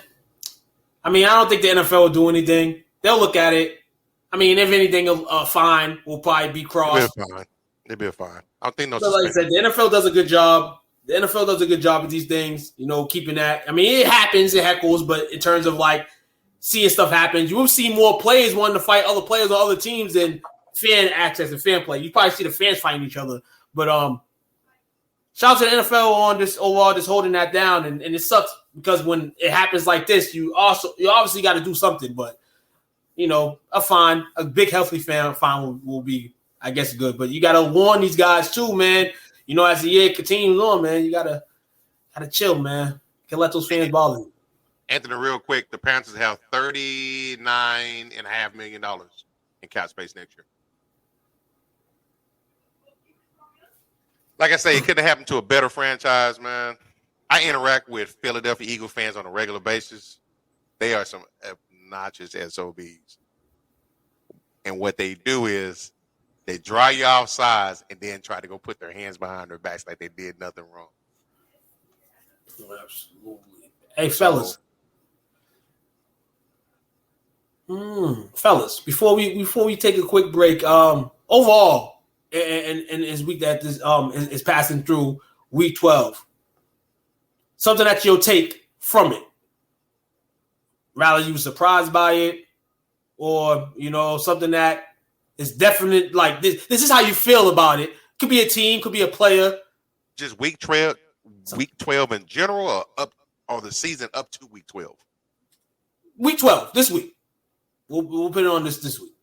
I mean, I don't think the NFL will do anything. They'll look at it. I mean, if anything, a fine will probably be crossed. They'll be fine. I don't think no. So like I said, the NFL does a good job. The NFL does a good job with these things, keeping that. I mean, it happens, it heckles, but in terms of like seeing stuff happen, you will see more players wanting to fight other players on other teams than fan access and fan play. You probably see the fans fighting each other. But shout out to the NFL on this overall, just holding that down, and it sucks because when it happens like this, you obviously got to do something. But a big healthy fine will be, I guess, good. But you got to warn these guys too, man. As the year continues on, man, you gotta chill, man. Can't let those fans bother you. Anthony, real quick, the Panthers have $39.5 million in cap space next year. Like I say, it couldn't happen to a better franchise, man. I interact with Philadelphia Eagle fans on a regular basis. They are some obnoxious SOBs. And what they do is they draw you off sides and then try to go put their hands behind their backs like they did nothing wrong. Absolutely. Hey, fellas. Fellas, before we take a quick break, overall, and this week that this is passing through week 12, something that you'll take from it. Rather you were surprised by it, or something that is definite, like this is how you feel about it. Could be a team, could be a player. Just week 12 in general, or the season up to week 12? Week 12, this week. We'll put it on this week.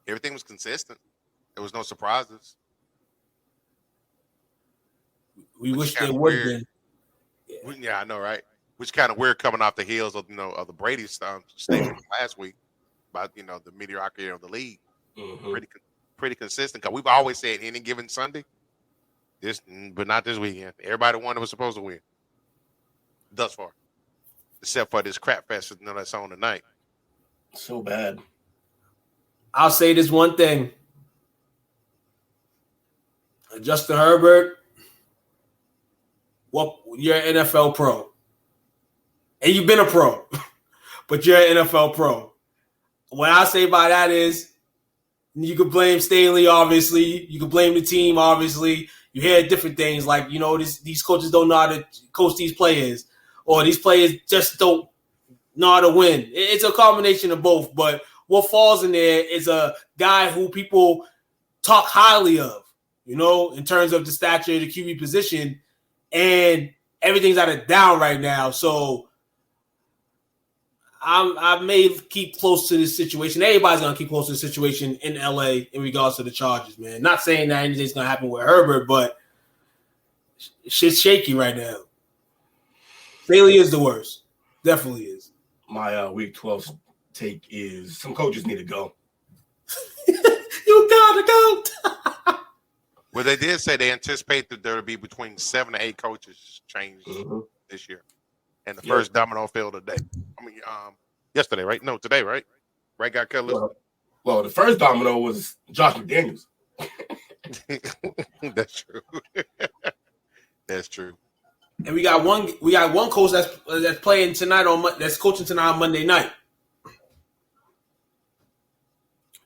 Everything was consistent. There was no surprises. We wish there would have been. Yeah, I know, right? Which kind of weird coming off the heels of the Brady statement last week about the mediocrity of the league. Mm-hmm. Pretty consistent. Because we've always said any given Sunday, but not this weekend. Everybody won that was supposed to win thus far, except for this crap fest that's on tonight. So bad. I'll say this one thing. Justin Herbert, you're an NFL pro. And you've been a pro, but you're an NFL pro. What I say by that is you could blame Staley, obviously. You could blame the team, obviously. You hear different things like, these coaches don't know how to coach these players, or these players just don't know how to win. It's a combination of both, but what falls in there is a guy who people talk highly of, in terms of the stature of the QB position, and everything's at a down right now. So I may keep close to this situation. Everybody's going to keep close to the situation in LA in regards to the Chargers, man. Not saying that anything's going to happen with Herbert, but shit's shaky right now. Bailey is the worst. Definitely is. My week 12 take is some coaches need to go. You gotta go. Well, they did say they anticipate that there will be between 7 to 8 coaches changed this year. And the first domino fell today. I mean, yesterday, right? No, today, right? Right got cut loose. Well, the first domino was Josh McDaniels. That's true. That's true. And we got one coach that's playing tonight that's coaching tonight on Monday night.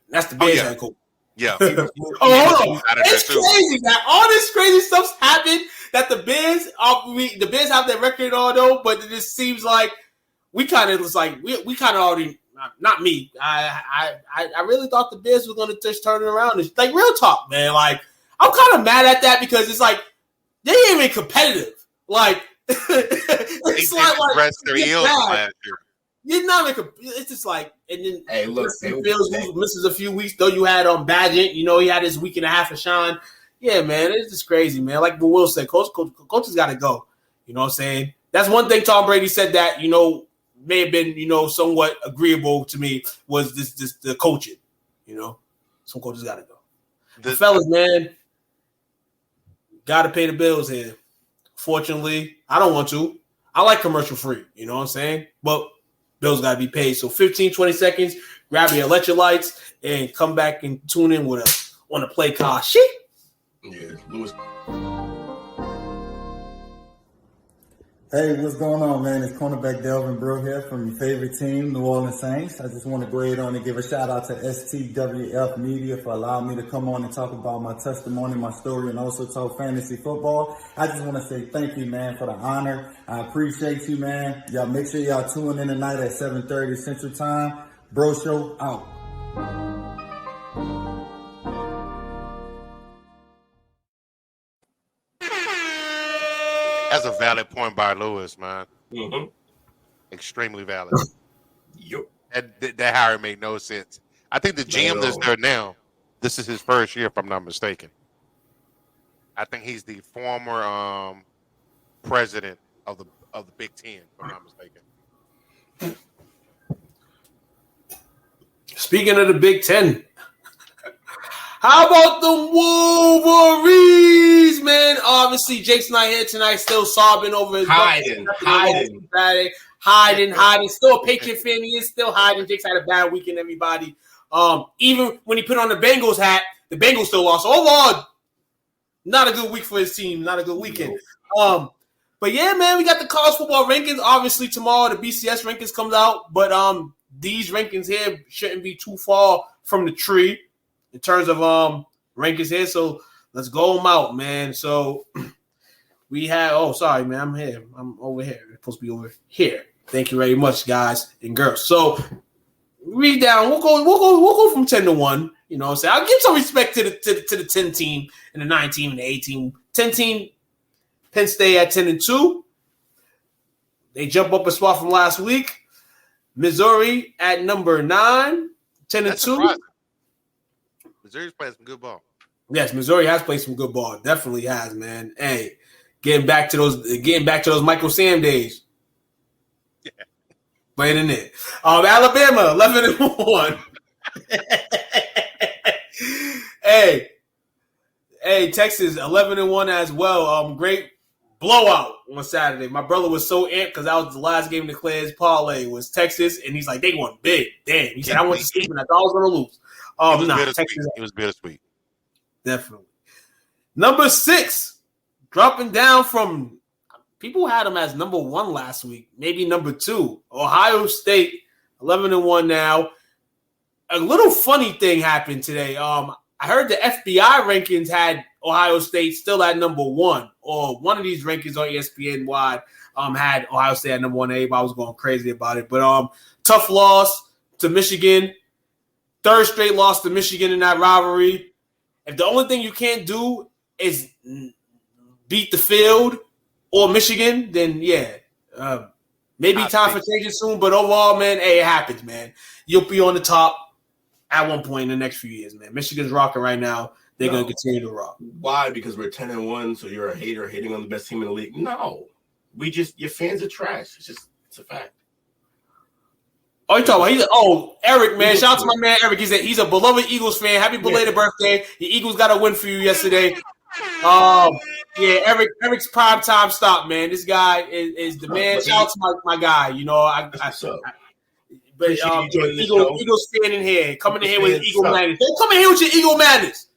That's the Bears head coach. Yeah. Hold on. It's crazy that all this crazy stuff's happened. That the Bears have their record on though, but it just seems like we kind of already. Not me. I really thought the Bears were going to just turn it around. It's like real talk, man. Like I'm kind of mad at that because it's like they ain't even competitive. Like it's like their heels last year. You're not like it's just like, and then hey, look, Fields misses a few weeks. Though you had Badgett, he had his week and a half of shine. Yeah, man, it's just crazy, man. Like what Will said, coaches got to go. You know what I'm saying? That's one thing Tom Brady said that may have been somewhat agreeable to me was this the coaching. Some coaches got to go. The fellas, man, got to pay the bills here. Fortunately, I don't want to. I like commercial free. You know what I'm saying? But bills got to be paid. So 15, 20 seconds, grab your electrolytes, and come back and tune in with us on the Playcall Sheet. Yeah, Lewis. Hey, what's going on, man? It's cornerback Delvin Brew here from your favorite team, New Orleans Saints. I just want to go ahead on and give a shout out to STWF Media for allowing me to come on and talk about my testimony, my story, and also talk fantasy football. I just want to say thank you, man, for the honor. I appreciate you, man. Y'all make sure y'all tune in tonight at 7:30 Central Time. Bro Show out. That's a valid point by Lewis, man. Mm-hmm. Extremely valid. Yep. That hire made no sense. I think the GM that's there now, this is his first year, if I'm not mistaken. I think he's the former president of the Big Ten, if I'm not mistaken. Speaking of the Big Ten, how about the Wolverines, man? Obviously, Jake's not here tonight, still sobbing over his Hiding. Still a Patriot fan. He is still hiding. Jake's had a bad weekend, everybody. Even when he put on the Bengals hat, the Bengals still lost. Overall, not a good week for his team. Not a good weekend. But yeah, man, we got the college football rankings. Obviously, tomorrow the BCS rankings comes out. But these rankings here shouldn't be too far from the tree in terms of rankings here. So let's go them out, man. So we have sorry, man. I'm here. I'm over here. We're supposed to be over here. Thank you very much, guys and girls. So read down. We'll go from 10 to 1. You know what I'm saying? I'll give some respect to the 10 team and the 9 team and the 8 team. 10 team, Penn State at 10 and 2. They jump up a spot from last week. Missouri at number 9, 10 and 2. Surprising. Missouri's playing some good ball. Yes, Missouri has played some good ball. Definitely has, man. Hey, getting back to those Michael Sam days. Yeah. Playing in it. Alabama 11 and 1. Hey, Texas 11 and 1 as well. Great blowout on Saturday. My brother was so amped because that was the last game to declare his parlay was Texas, and he's like, they won big. Damn. He said, I went to sleep and I thought I was going to lose. It was bittersweet. Definitely. Number 6, dropping down from people had him as number 1 last week, maybe number 2. Ohio State 11 and 1 now. A little funny thing happened today. I heard the FBI rankings had Ohio State still at number 1, or one of these rankings on ESPN wide had Ohio State at number 1. Everybody was going crazy about it, but tough loss to Michigan. Third straight loss to Michigan in that rivalry. If the only thing you can't do is beat the field or Michigan, then yeah, maybe time for changing soon. But overall, man, hey, it happens, man. You'll be on the top at one point in the next few years, man. Michigan's rocking right now. They're going to continue to rock. Why? Because we're 10 and 1, so you're a hater hating on the best team in the league. No, your fans are trash. It's a fact. Oh, you talking about? Eric, man. Shout out to my man Eric. He's a beloved Eagles fan. Happy belated birthday. The Eagles got a win for you yesterday. Eric's prime time stop, man. This guy is the man. Shout out to my guy. You know, but Eagles fan in here, coming in here with Eagle madness. Don't come in here with your Eagle madness.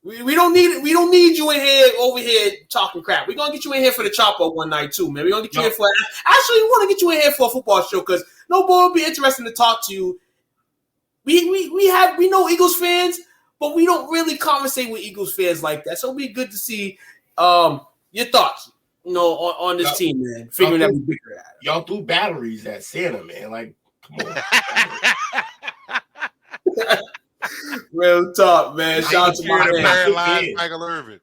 We don't need you in here over here talking crap. We're gonna get you in here for the chop up one night too, man. We're gonna get you in for actually we want to get you in here for a football show because no boy would be interested to talk to you. We know Eagles fans, but we don't really conversate with Eagles fans like that. So it'll be good to see your thoughts, on this team, man. Figuring out we bigger at it. Y'all threw batteries at Santa, man. Like, come on. Real talk, man. Shout out to my man. Paralyzed Michael Irvin.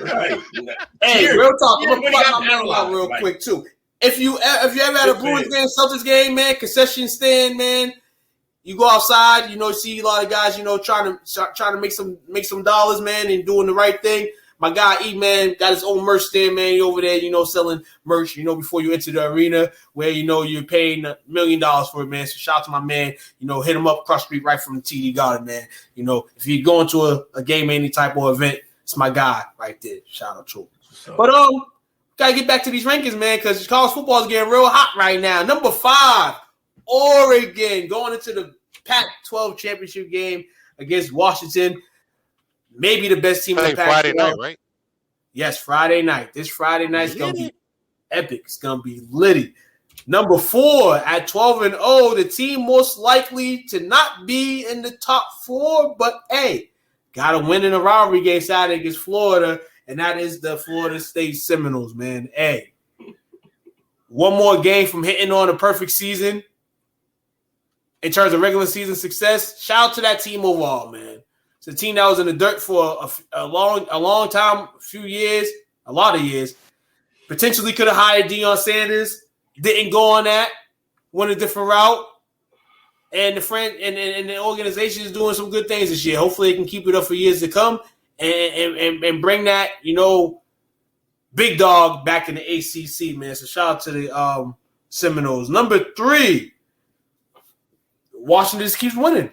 Right. Hey, real talk. I'm gonna put my man out real quick too. If you ever had a Bruins game, Celtics game, man, concession stand, man. You go outside, see a lot of guys, trying to make some dollars, man, and doing the right thing. My guy E, man, got his own merch stand, man. He over there, selling merch, before you enter the arena where, you're paying $1 million for it, man. So shout out to my man, hit him up across the street right from the TD Garden, man. If you're going to a game, any type of event, it's my guy right there. Shout out to him. But, gotta get back to these rankings, man, because college football is getting real hot right now. Number 5, Oregon, going into the Pac-12 championship game against Washington. maybe the best team in the Pac-12. Friday night, right? Yes, Friday night. This Friday night's going to be epic. It's going to be litty. Number 4 at 12-0, the team most likely to not be in the top 4, but hey, got to win in a rivalry game Saturday against Florida, and that is the Florida State Seminoles, man. Hey, one more game from hitting on a perfect season in terms of regular season success. Shout out to that team overall, man. It's a team that was in the dirt for a long time, a lot of years. Potentially could have hired Deion Sanders. Didn't go on that. Went a different route. And the organization is doing some good things this year. Hopefully they can keep it up for years to come and bring that, big dog back in the ACC, man. So shout out to the Seminoles. Number 3, Washington just keeps winning.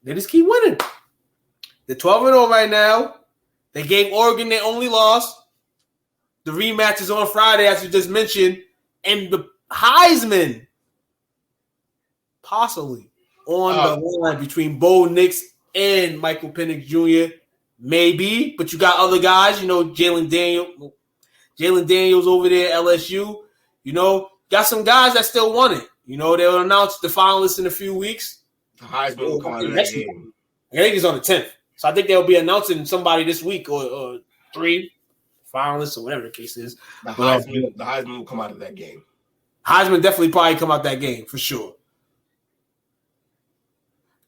They just keep winning. They're 12-0 right now. They gave Oregon their only loss. The rematch is on Friday, as you just mentioned. And the Heisman possibly on the line between Bo Nix and Michael Penix Jr. Maybe, but you got other guys, Jalen Daniels over there at LSU. Got some guys that still want it. They'll announce the finalists in a few weeks. The Heisman will come out of that game. I think it's on the 10th. So I think they'll be announcing somebody this week or 3 finalists or whatever the case is. The Heisman will come out of that game. Heisman definitely probably come out that game for sure.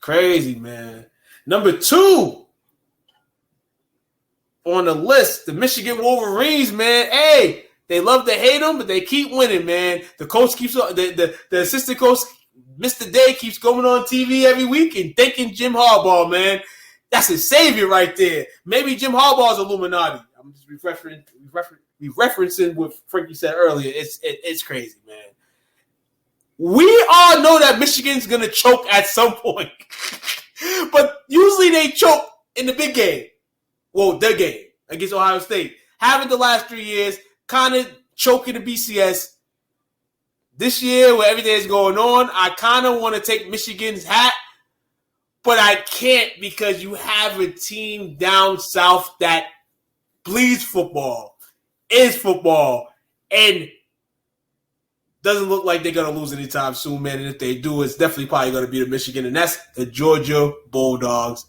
Crazy, man. Number 2 on the list, the Michigan Wolverines, man. Hey, they love to hate them, but they keep winning, man. The coach keeps the assistant coach, Mr. Day, keeps going on TV every week and thanking Jim Harbaugh, man. That's his savior right there. Maybe Jim Harbaugh's Illuminati. I'm just referencing what Frankie said earlier. It's crazy, man. We all know that Michigan's going to choke at some point. But usually they choke in the big game. Well, the game against Ohio State. Haven't the last 3 years. Kind of choking the BCS. This year, where everything is going on, I kind of want to take Michigan's hat. But I can't because you have a team down south that bleeds football, is football, and doesn't look like they're going to lose anytime soon, man. And if they do, it's definitely probably going to be the Michigan, and that's the Georgia Bulldogs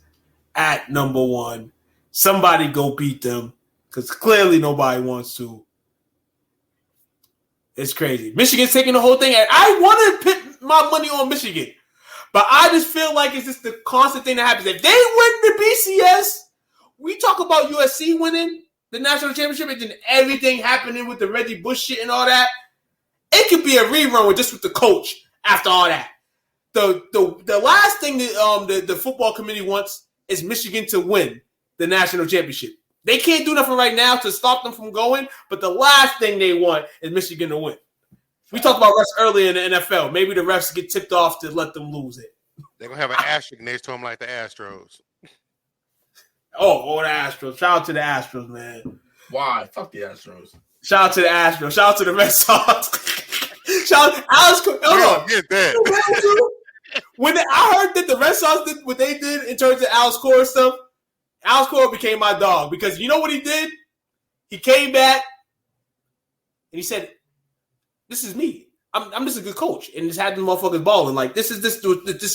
at number 1. Somebody go beat them because clearly nobody wants to. It's crazy. Michigan's taking the whole thing. And I want to put my money on Michigan, but I just feel like it's just the constant thing that happens. If they win the BCS, we talk about USC winning the national championship and then everything happening with the Reggie Bush shit and all that. It could be a rerun with the coach after all that. The last thing that the football committee wants is Michigan to win the national championship. They can't do nothing right now to stop them from going, but the last thing they want is Michigan to win. We talked about refs earlier in the NFL. Maybe the refs get tipped off to let them lose it. They're going to have an asterisk next to them like the Astros. Oh, the Astros. Shout out to the Astros, man. Why? Fuck the Astros. Shout out to the Astros. Shout out to the Red Sox. Shout out to Alex Cora. Hold on. Get that. When I heard that the Red Sox did what they did in terms of Alex Cora stuff, Alex Cora became my dog because you know what he did? He came back and he said, "This is me. I'm just a good coach," and just had the motherfuckers balling. Like this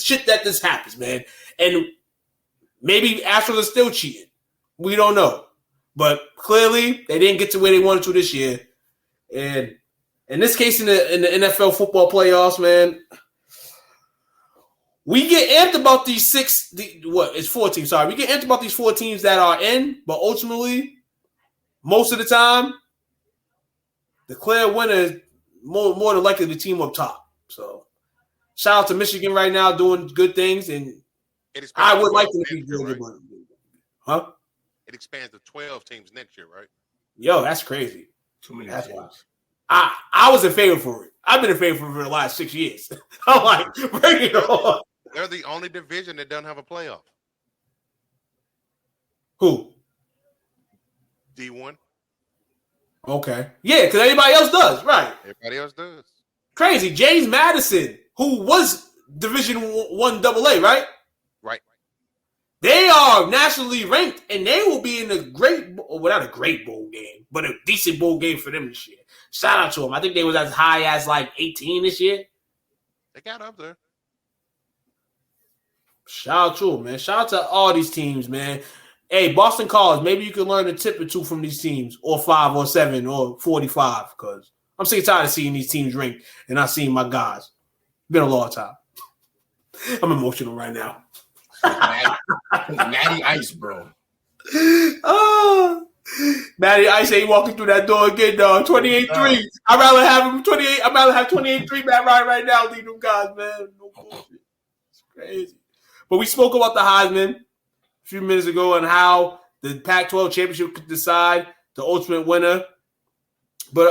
shit that this happens, man. And maybe Astros are still cheating. We don't know, but clearly they didn't get to where they wanted to this year. And in this case, in the NFL football playoffs, man. We get amped about these it's 4 teams. Sorry. We get amped about these 4 teams that are in, but ultimately, most of the time, the clear winner is more than likely the team up top. So, shout out to Michigan right now doing good things, and I would like to be good. Right? Huh? It expands to 12 teams next year, right? Yo, that's crazy. Too many that's teams. Wild. I was in favor for it. I've been in favor for the last 6 years. I'm like, bring it on. They're the only division that doesn't have a playoff. Who? D1. Okay. Yeah, because everybody else does. Right. Everybody else does. Crazy. James Madison, who was Division 1 AA, right? Right. They are nationally ranked, and they will be in a not a great bowl game, but a decent bowl game for them this year. Shout out to them. I think they was as high as like 18 this year. They got up there. Shout out to them, man. Shout out to all these teams, man. Hey, Boston College, maybe you can learn a tip or two from these teams, or 5 or 7 or 45, because I'm sick and tired of seeing these teams ranked and not seeing my guys. Been a long time. I'm emotional right now. Natty Ice, bro. Oh, Matty Ice ain't walking through that door again, dog. 28-3. I'd rather have him 28. I'd rather have 28-3 Matt Ryan right now. Lead them guys, man. No bullshit. It's crazy. But we spoke about the Heisman a few minutes ago and how the Pac-12 championship could decide the ultimate winner. But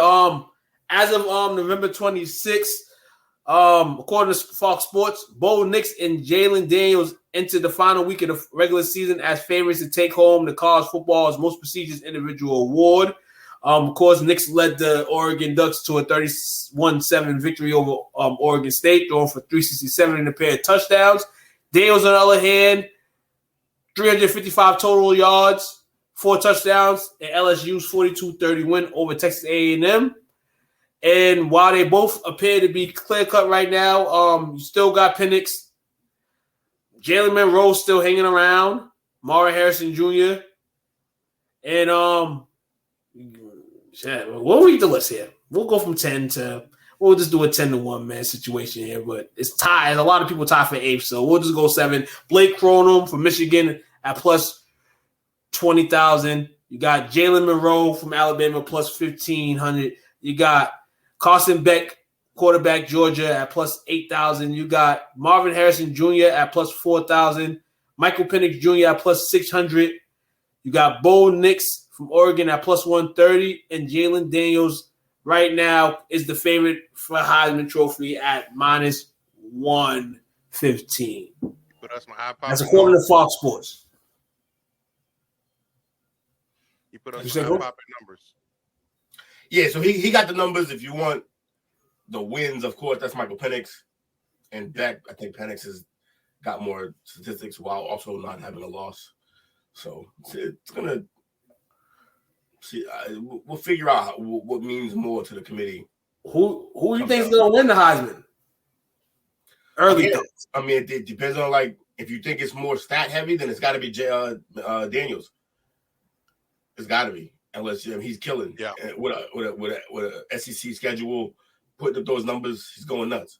as of November 26th, according to Fox Sports, Bo Nix and Jalen Daniels entered the final week of the regular season as favorites to take home the college football's most prestigious individual award. Of course, Nix led the Oregon Ducks to a 31-7 victory over Oregon State, throwing for 367 in a pair of touchdowns. Daniels, on the other hand, 355 total yards, 4 touchdowns, and LSU's 42-30 win over Texas A&M. And while they both appear to be clear-cut right now, you still got Penix, Jalen Monroe still hanging around, Mara Harrison Jr. And we'll read the list here. We'll go from 10 to we'll just do a 10-1 man situation here, but it's tied. A lot of people tie for 8th, so we'll just go 7. Blake Cronum from Michigan at plus 20,000. You got Jalen Monroe from Alabama plus 1,500. You got Carson Beck, quarterback Georgia, at plus 8,000. You got Marvin Harrison Jr. at plus 4,000. Michael Penix Jr. at plus 600. You got Bo Nix from Oregon at plus 130. And Jalen Daniels right now is the favorite for Heisman Trophy at minus 115. Put us my iPod. That's according to Fox Sports. You put us my iPod numbers. Yeah, so he got the numbers. If you want the wins, of course, that's Michael Penix. And Beck, I think Penix has got more statistics while also not having a loss. So it's going to see. We'll figure out what means more to the committee. Who you think is going to win the Heisman? Early thoughts. I mean, it depends on, like, if you think it's more stat heavy, then it's got to be Daniels. It's got to be. Unless he's killing. Yeah. And with a SEC schedule, putting up those numbers, he's going nuts.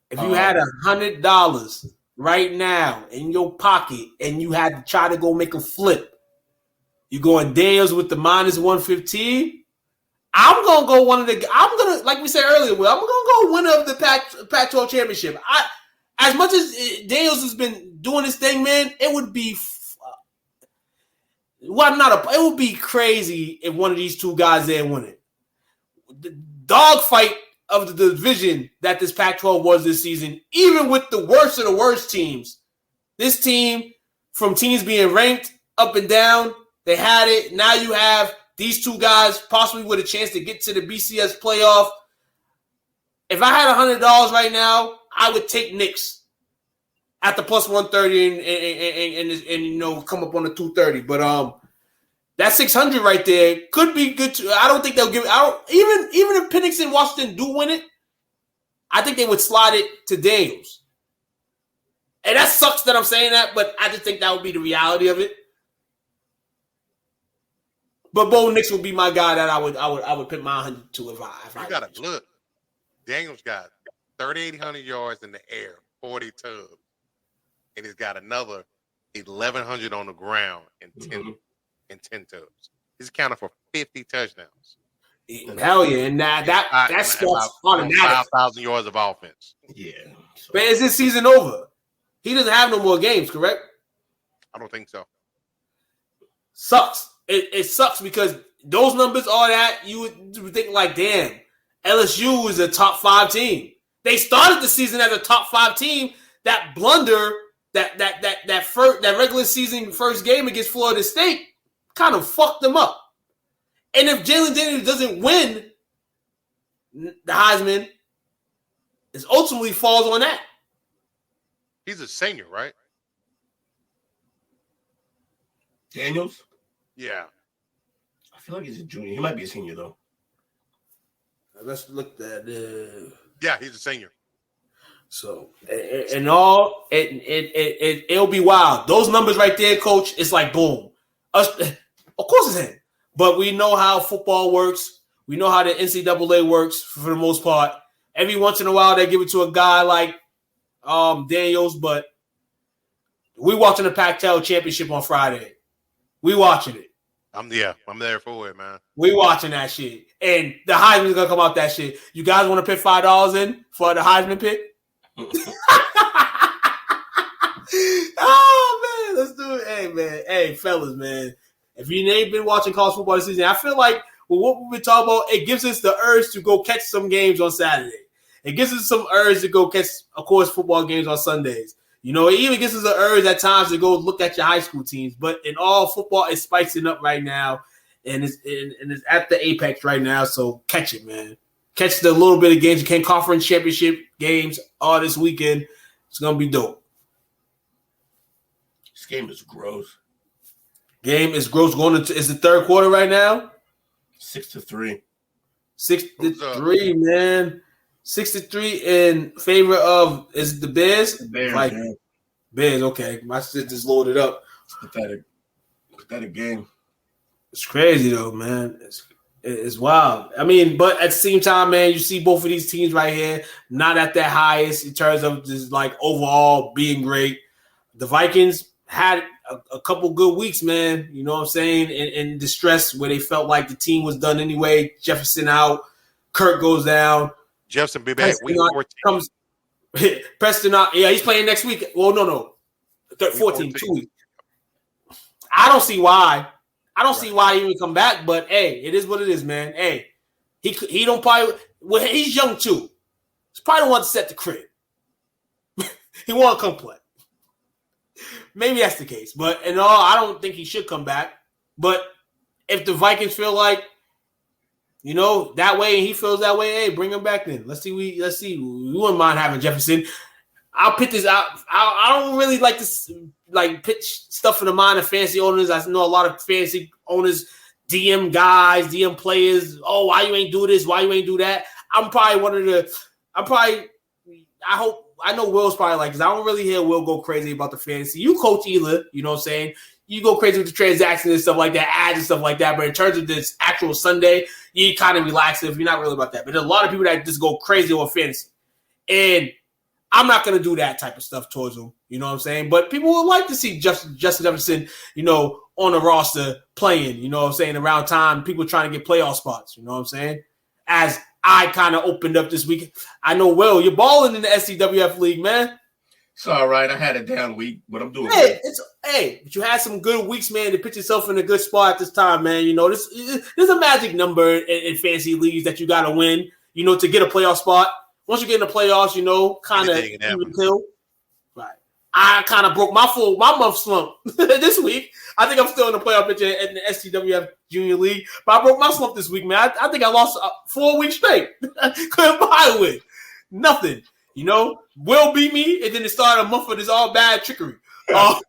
If you had $100 right now in your pocket and you had to try to go make a flip, you going Daniels with the minus 115. I'm gonna go like we said earlier, I'm gonna go winner of the Pac-12 championship. As much as Daniels has been doing this thing, man, it would be. It would be crazy if one of these two guys didn't win it. The dogfight of the division that this Pac-12 was this season, even with the worst of the worst teams, this team, from teams being ranked up and down, they had it. Now you have these two guys possibly with a chance to get to the BCS playoff. If I had $100 right now, I would take Nix at the plus 130 and come up on the 230. But that 600 right there could be good too. I don't think they'll give it. Even if Penix and Washington do win it, I think they would slide it to Daniels. And that sucks that I'm saying that, but I just think that would be the reality of it. But Bo Nix would be my guy that I would put my 100 to if I gotta look. Daniels got 3,800 yards in the air, 40 tubs, and he's got another 1,100 on the ground and 10 tubs. He's accounted for 50 touchdowns. Hell yeah, and that sports automatic. 5,000 yards of offense. Yeah. So. But is this season over? He doesn't have no more games, correct? I don't think so. Sucks. It sucks because those numbers, all that, you would think like, damn, LSU is a top 5 team. They started the season as a top 5 team. That blunder, that regular season first game against Florida State kind of fucked them up. And if Jalen Daniels doesn't win the Heisman, it ultimately falls on that. He's a senior, right? Daniels? Yeah. I feel like he's a junior. He might be a senior, though. Let's look at Yeah, he's a senior. So, it'll be wild. Those numbers right there, Coach, it's like boom. Of course it's him. But we know how football works. We know how the NCAA works for the most part. Every once in a while, they give it to a guy like Daniels, but we watching the Pac-12 championship on Friday. We watching it. I'm there for it, man. We watching that shit. And the Heisman's going to come out that shit. You guys want to put $5 in for the Heisman pick? Oh, man. Let's do it. Hey, man. Hey, fellas, man. If you ain't been watching college football this season, I feel like with what we've been talking about, it gives us the urge to go catch some games on Saturday. It gives us some urge to go catch, of course, football games on Sundays. You know, it even gives us an urge at times to go look at your high school teams. But in all, football is spicing up right now, and it's at the apex right now. So catch it, man. Catch the little bit of games. You can conference championship games all this weekend. It's gonna be dope. This game is gross. Game is gross. Going into it's the third quarter right now. 6-3. 6-3, man. 6-3 in favor of is it the Bears? The Bears, like man. Bears. Okay, my shit just loaded up. It's pathetic game. It's crazy though, man. It's wild. I mean, but at the same time, man, you see both of these teams right here not at their highest in terms of just like overall being great. The Vikings had a couple good weeks, man. You know what I'm saying? In distress where they felt like the team was done anyway. Jefferson out, Kirk goes down. Jefferson be back week 14. Comes Preston out. Yeah, he's playing next week. Well, no. 14, 2 weeks. I don't see why. See why he would come back, but hey, it is what it is, man. Hey, he don't probably well, he's young too. He's probably the one to set the crib. He won't come play. Maybe that's the case. But in all, I don't think he should come back. But if the Vikings feel like, you know, that way and he feels that way, hey, bring him back then. Let's see. We wouldn't mind having Jefferson. I'll put this out. I don't really like this, like pitch stuff in the mind of fantasy owners. I know a lot of fantasy owners, DM guys, DM players. Oh, why you ain't do this? Why you ain't do that? I know Will's probably like, because I don't really hear Will go crazy about the fantasy. You coach Ela, you know what I'm saying? You go crazy with the transactions and stuff like that, ads and stuff like that. But in terms of this actual Sunday, you kind of relax if you're not really about that. But there's a lot of people that just go crazy over fantasy. And I'm not going to do that type of stuff towards them. You know what I'm saying? But people would like to see Justin Jefferson, you know, on the roster playing, you know what I'm saying, around time, people trying to get playoff spots. You know what I'm saying? As I kind of opened up this week. I know, Will, you're balling in the STWF league, man. It's all right. I had a down week, but I'm doing good. Hey, but you had some good weeks, man, to put yourself in a good spot at this time, man. You know, there's a magic number in fantasy leagues that you got to win, you know, to get a playoff spot. Once you get in the playoffs, you know, kind of even pill. Right. I kind of broke my month slump this week. I think I'm still in the playoff picture in the STWF Junior League, but I broke my slump this week, man. I think I lost 4 weeks straight. Couldn't buy with nothing. You know, Will beat me, and then it started a month of this all bad trickery. I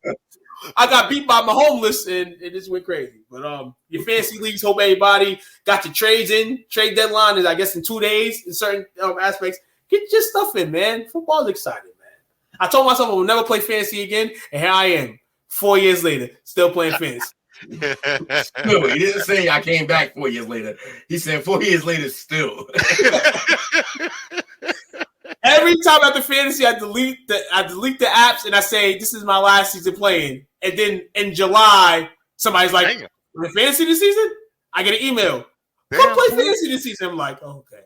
got beat by my homeless, and it just went crazy. But your fantasy leagues, hope everybody got your trades in. Trade deadline is, I guess, in 2 days in certain aspects. Get your stuff in, man. Football's exciting, man. I told myself I would never play fantasy again, and here I am, 4 years later, still playing fantasy. No, he didn't say I came back 4 years later. He said 4 years later still. Every time after fantasy, I delete the apps and I say, this is my last season playing. And then in July, somebody's like, "We're fantasy this season?" I get an email. Come play fantasy this season. I'm like, oh, okay.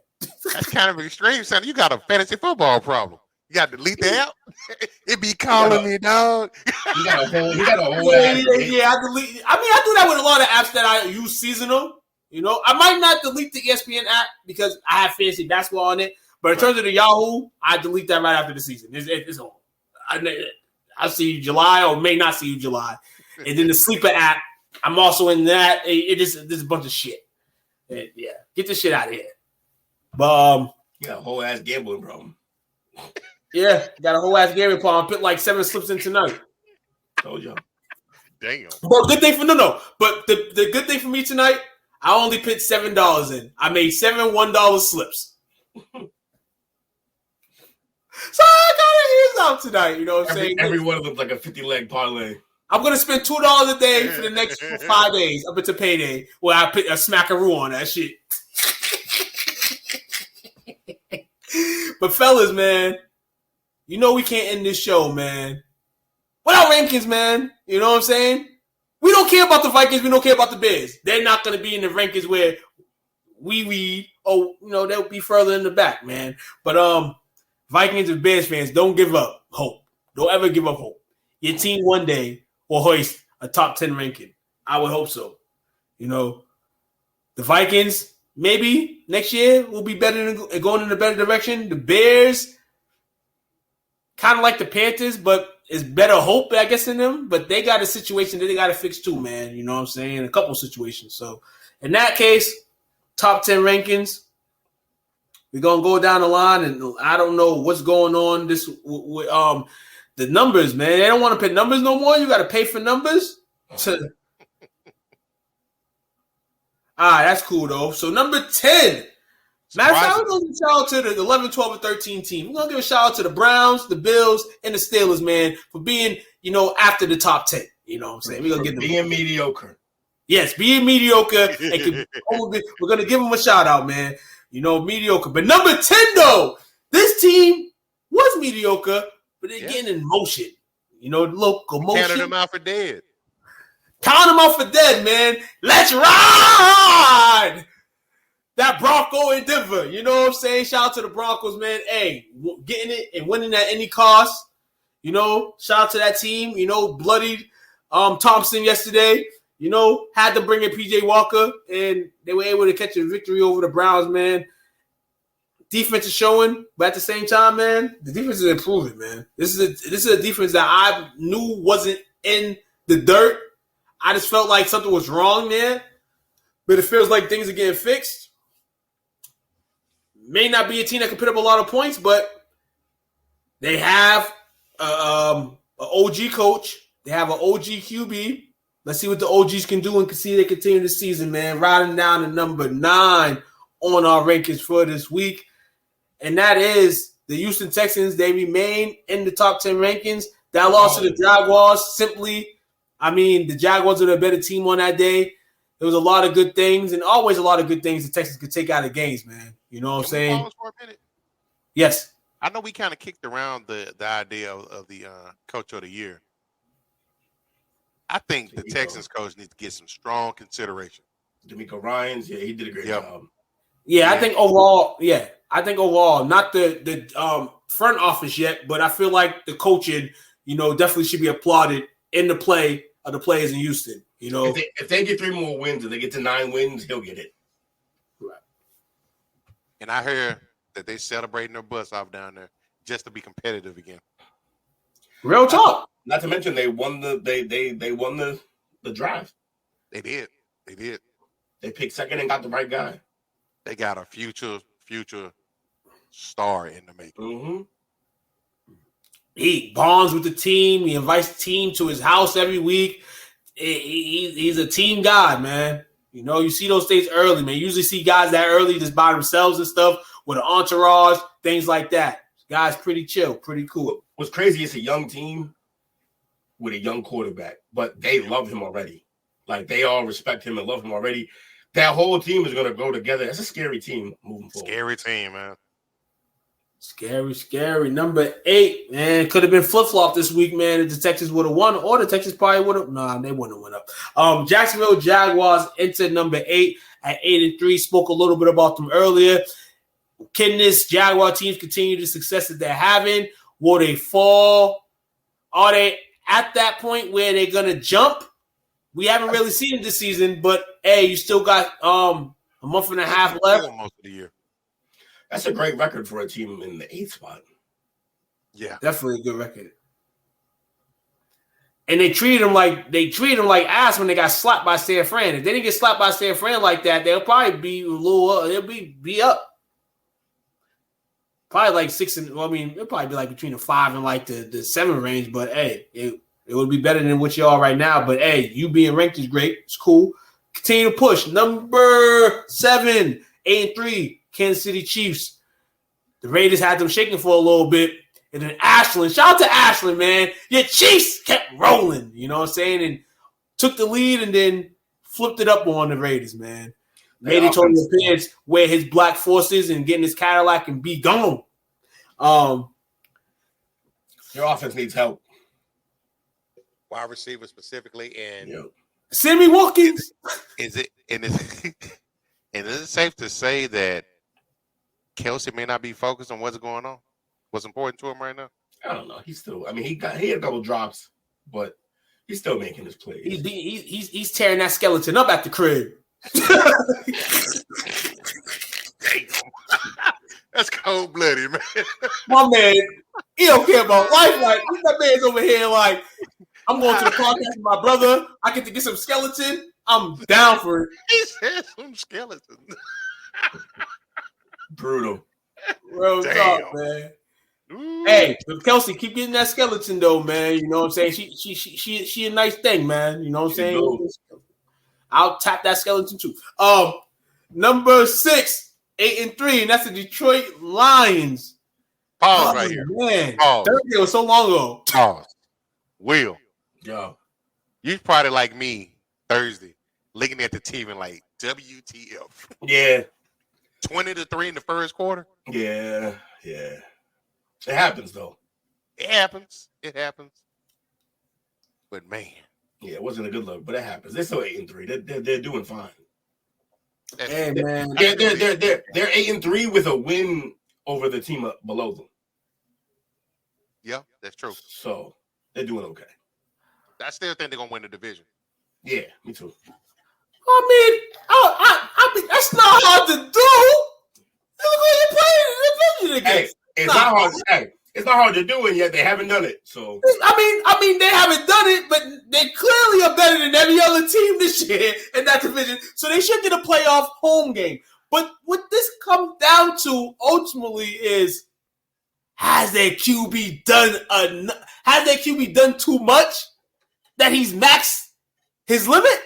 That's kind of extreme, son. You got a fantasy football problem. You got to delete the app. It be calling me, dog. You got a whole yeah, I delete. I mean, I do that with a lot of apps that I use seasonal. You know, I might not delete the ESPN app because I have fantasy basketball on it. But in terms of the Yahoo, I delete that right after the season. It's on. I see you July or may not see you July. And then the Sleeper app, I'm also in that. There's a bunch of shit. And yeah, get this shit out of here. But you got a whole ass gambling problem. Yeah, got a whole ass gambling problem. Put like 7 slips in tonight. Told y'all. Damn. But good thing for But the good thing for me tonight, I only put $7 in. I made 7 $1 slips. So I got an ease out tonight. You know what I'm saying? Every one of them like a 50-leg parlay. I'm gonna spend $2 a day for the next 5 days up until payday, where I put a smackaroo on that shit. But fellas, man, you know we can't end this show, man, without rankings, man. You know what I'm saying? We don't care about the Vikings. We don't care about the Bears. They're not gonna be in the rankings where we read. Oh, you know, they'll be further in the back, man. But Vikings and Bears fans, don't give up hope. Don't ever give up hope. Your team one day will hoist a top 10 ranking. I would hope so. You know, the Vikings, maybe next year will be better than going in a better direction. The Bears, kind of like the Panthers, but it's better hope, I guess, in them. But they got a situation that they got to fix too, man. You know what I'm saying? A couple situations. So in that case, top 10 rankings. We're going to go down the line, and I don't know what's going on this with the numbers, man. They don't want to pay numbers no more. You got to pay for numbers. All right, that's cool, though. So, number 10. Matter of fact, we're going to give a shout out to the 11, 12, and 13 team. We're going to give a shout out to the Browns, the Bills, and the Steelers, man, for being, you know, after the top 10. You know what I'm saying? We're going to get them being mediocre. Yes, being mediocre. We're going to give them a shout out, man. You know, mediocre. But number 10, though, this team was mediocre, but they're getting in motion. You know, locomotion. Counted them out for dead. Count them out for dead, man. Let's ride! That Bronco in Denver. You know what I'm saying? Shout out to the Broncos, man. Hey, getting it and winning at any cost. You know, shout out to that team. You know, bloodied Thompson yesterday. You know, had to bring in P.J. Walker, and they were able to catch a victory over the Browns, man. Defense is showing, but at the same time, man, the defense is improving, man. This is a defense that I knew wasn't in the dirt. I just felt like something was wrong there, but it feels like things are getting fixed. May not be a team that can put up a lot of points, but they have an OG coach. They have an OG QB. Let's see what the OGs can do and see they continue the season, man. Riding down to number 9 on our rankings for this week. And that is the Houston Texans. They remain in the top 10 rankings. That loss to the Jaguars simply, I mean, the Jaguars are the better team on that day. There was a lot of good things and always a lot of good things the Texans could take out of games, man. You know what I'm saying? Pause for a minute? Yes. I know we kind of kicked around the idea of the coach of the year. I think the Texans coach needs to get some strong consideration. D'Amico Ryans, yeah, he did a great job. Yeah, I think overall, not the front office yet, but I feel like the coaching, you know, definitely should be applauded in the play of the players in Houston. You know, if they get 3 more wins and they get to 9 wins, he'll get it. Right. And I hear that they celebrating their butts off down there just to be competitive again. Real talk. Not to mention they won the draft. They did. They picked second and got the right guy. They got a future star in the making. Mm-hmm. He bonds with the team. He invites the team to his house every week. He's a team guy, man. You know, you see those things early, man. You usually see guys that early just by themselves and stuff with an entourage, things like that. Guy's pretty chill, pretty cool. What's crazy, it's a young team with a young quarterback, but they love him already. Like, they all respect him and love him already. That whole team is going to go together. That's a scary team moving forward. Scary team, man. Scary. Number 8, man. Could have been flip-flop this week, man, if the Texans would have won, or the Texans probably would have. Nah, they wouldn't have went up. Jacksonville Jaguars entered number 8 at 8-3. Spoke a little bit about them earlier. Can this Jaguar teams continue the success that they're having? Will they fall? Are they at that point where they're going to jump? We haven't really seen it this season, but, hey, you still got a month and a half left. Most of the year. That's a great record for a team in the 8th spot. Yeah. Definitely a good record. And they treated them like ass when they got slapped by San Fran. If they didn't get slapped by San Fran like that, they'll probably be a little they'll be up. Probably like 6 and it'll probably be like between the 5 and like the 7 range, but hey, It would be better than what you are right now. But hey, you being ranked is great. It's cool. Continue to push. Number 7, 8-3, Kansas City Chiefs. The Raiders had them shaking for a little bit. And then Ashland, shout out to Ashland, man. Your Chiefs kept rolling, you know what I'm saying? And took the lead and then flipped it up on the Raiders, man. Made Antonio Pierce wear his black forces and get in his Cadillac and be gone. Your offense needs help. Wide receiver specifically, and Sammy Watkins. is it safe to say that Kelsey may not be focused on what's going on? What's important to him right now? I don't know. He's still. I mean, he had a couple drops, but he's still making his plays. He's tearing that skeleton up at the crib. Damn. That's cold blooded, man. My man, he don't care about life. Like that man's over here, like I'm going to the podcast with my brother. I get to get some skeleton. I'm down for it. He said some skeleton. Brutal. Real talk, man. Ooh. Hey, Kelsey, keep getting that skeleton though, man. You know what I'm saying? She a nice thing, man. You know what I'm saying? I'll tap that skeleton too. Number 6, 8-3, and that's the Detroit Lions. Pause right here. Man, Thursday was so long ago. Pause. Will. Yo. You probably like me Thursday, looking at the TV and like WTF. Yeah. 20-3 in the first quarter. Yeah. It happens though. It happens. But man. Yeah, it wasn't a good look, but it happens. They're still 8-3. They're doing fine. Hey man, they're 8-3 with a win over the team below them. Yeah, that's true. So they're doing okay. I still think they're gonna win the division. Yeah, me too. I mean, that's not hard to do. Look who you playing in the division against. Hey, it's not hard. Hey, it's not hard to do, and yet they haven't done it. So I mean, they haven't done it, but they clearly are better than every other team this year in that division. So they should get a playoff home game. But what this comes down to ultimately is, has their QB done has their QB done too much that he's maxed his limit?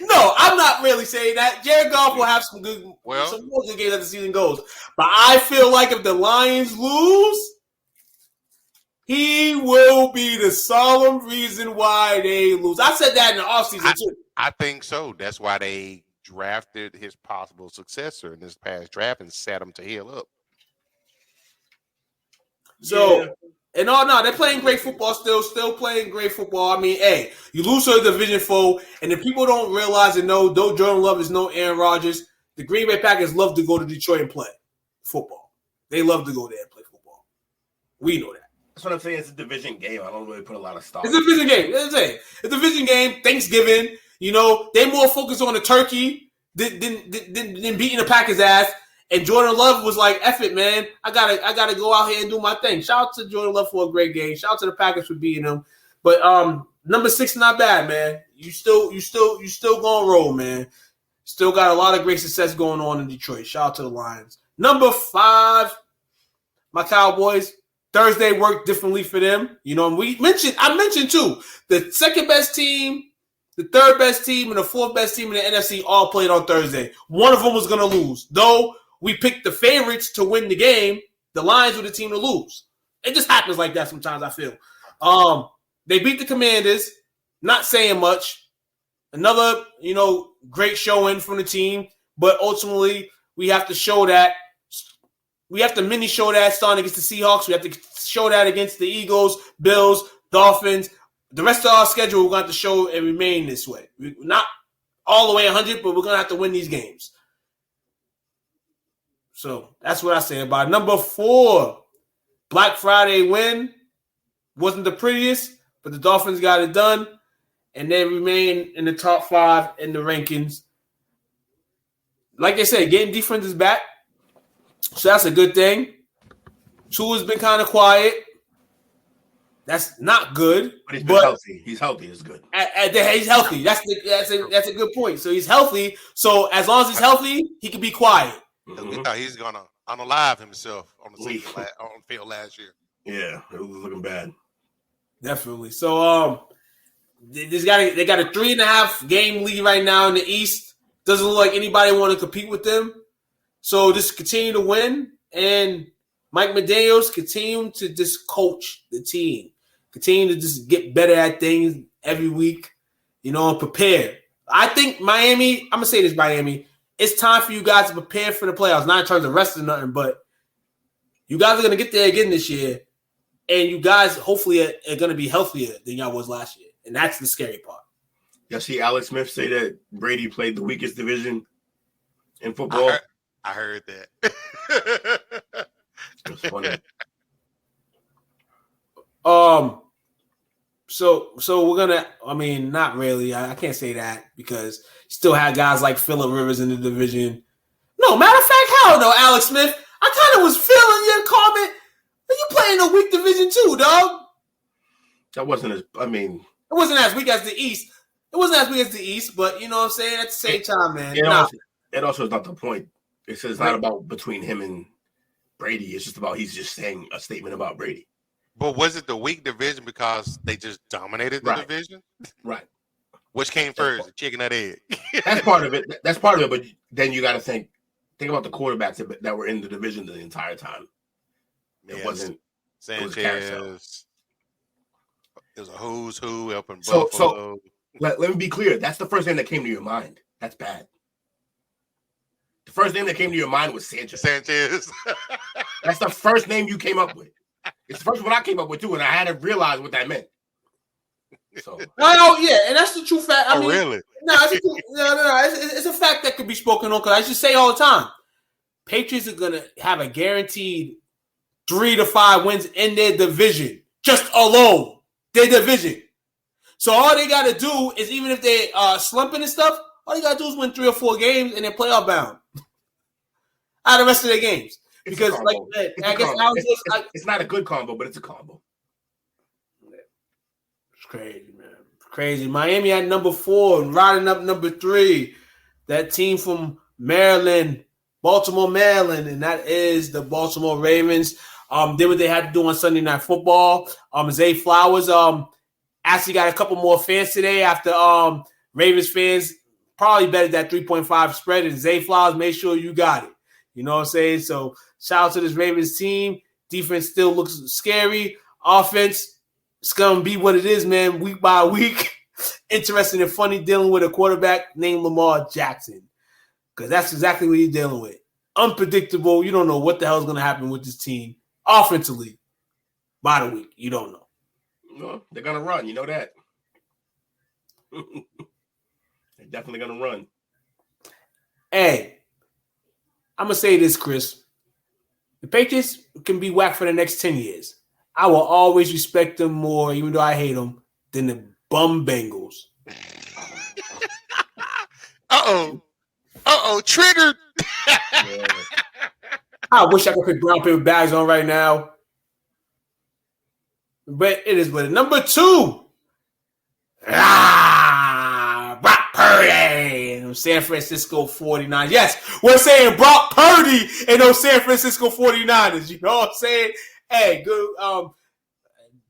No, I'm not really saying that. Jared Goff will have some more good games as the season goes. But I feel like if the Lions lose, he will be the solemn reason why they lose. I said that in the offseason too. I think so. That's why they drafted his possible successor in this past draft and set him to heal up. So, and they're playing great football still playing great football. I mean, hey, you lose to a division foe, and if people don't realize and know, though Jordan Love is no Aaron Rodgers, the Green Bay Packers love to go to Detroit and play football. They love to go there and play football. We know that. That's what I'm saying. It's a division game. I don't really put a lot of stock. It's a division game. It's a division game. Thanksgiving. You know, they more focused on the turkey than beating the Packers' ass. And Jordan Love was like, "F it, man. I gotta go out here and do my thing." Shout out to Jordan Love for a great game. Shout out to the Packers for beating them. But number 6, not bad, man. You still gonna roll, man. Still got a lot of great success going on in Detroit. Shout out to the Lions. Number 5, my Cowboys. Thursday worked differently for them. You know, I mentioned too, the second best team, the third best team, and the fourth best team in the NFC all played on Thursday. One of them was gonna lose, though. We picked the favorites to win the game. The Lions were the team to lose. It just happens like that sometimes, I feel. They beat the Commanders, not saying much. Another, great showing from the team. But ultimately, we have to show that. We have to mini show that starting against the Seahawks. We have to show that against the Eagles, Bills, Dolphins. The rest of our schedule, we're going to have to show and remain this way. We're not all the way 100, but we're going to have to win these games. So that's what I say about it. Number 4, Black Friday win. Wasn't the prettiest, but the Dolphins got it done, and they remain in the top 5 in the rankings. Like they said, getting defense is back, so that's a good thing. Tua's been kind of quiet. That's not good. But he's been healthy. He's healthy. It's good. He's healthy. That's a good point. So he's healthy. So as long as he's healthy, he can be quiet. Mm-hmm. We thought he's gonna unalive himself on the field last year. Yeah, it was looking bad. Definitely. So they got a 3.5 game lead right now in the East. Doesn't look like anybody want to compete with them. So just continue to win, and Mike Medeiros continue to just coach the team. Continue to just get better at things every week, and prepare. I think Miami, I'm going to say this, Miami, it's time for you guys to prepare for the playoffs, not in terms of rest or nothing, but you guys are going to get there again this year, and you guys hopefully are going to be healthier than y'all was last year, and that's the scary part. Y'all see Alex Smith say that Brady played the weakest division in football? I heard that. It's funny. So we're gonna. I mean, not really. I can't say that because you still have guys like Phillip Rivers in the division. No, matter of fact, hell no, Alex Smith. I kind of was feeling your comment. You playing a weak division too, dog. That wasn't as. I mean, it wasn't as weak as the East. It wasn't as weak as the East, but you know what I'm saying. At the same time, man. It also is not the point. It's not about between him and Brady. It's just about he's just saying a statement about Brady. But was it the weak division because they just dominated the division? Right. Which came first, the chicken or the egg? That's part of it. That's part of it. But then you got to think about the quarterbacks that were in the division the entire time. It wasn't Sanchez. It was a who's who up in Buffalo. So let me be clear. That's the first name that came to your mind. That's bad. The first name that came to your mind was Sanchez. That's the first name you came up with. It's the first one I came up with too, and I had to realize what that meant. So yeah, and that's the true fact. I mean, really? No, it's a fact that could be spoken on because I just say all the time, Patriots are gonna have a guaranteed 3 to 5 wins in their division, just alone their division. So all they got to do is, even if they slumping and stuff, all they got to do is win 3 or 4 games and they're playoff bound out of the rest of their games. Because, like I guess it's not a good combo, but it's a combo. It's crazy, man. Crazy. Miami at number 4 and riding up number 3. That team from Maryland, Baltimore, Maryland, and that is the Baltimore Ravens. Did what they had to do on Sunday Night Football. Zay Flowers actually got a couple more fans today after Ravens fans probably betted that 3.5 spread, and Zay Flowers made sure you got it. You know what I'm saying? So shout out to this Ravens team. Defense still looks scary. Offense, it's going to be what it is, man, week by week. Interesting and funny dealing with a quarterback named Lamar Jackson, because that's exactly what he's dealing with. Unpredictable. You don't know what the hell is going to happen with this team offensively by the week. You don't know. No, they're going to run. You know that. They're definitely going to run. Hey, I'm going to say this, Chris. The Patriots can be whacked for the next 10 years. I will always respect them more, even though I hate them, than the bum Bengals. Triggered. Yeah. I wish I could put brown paper bags on right now. But it is what it is. Number 2. Brock Purdy and those San Francisco 49ers. Yes, we're saying Brock Purdy and those San Francisco 49ers. You know what I'm saying? Hey, good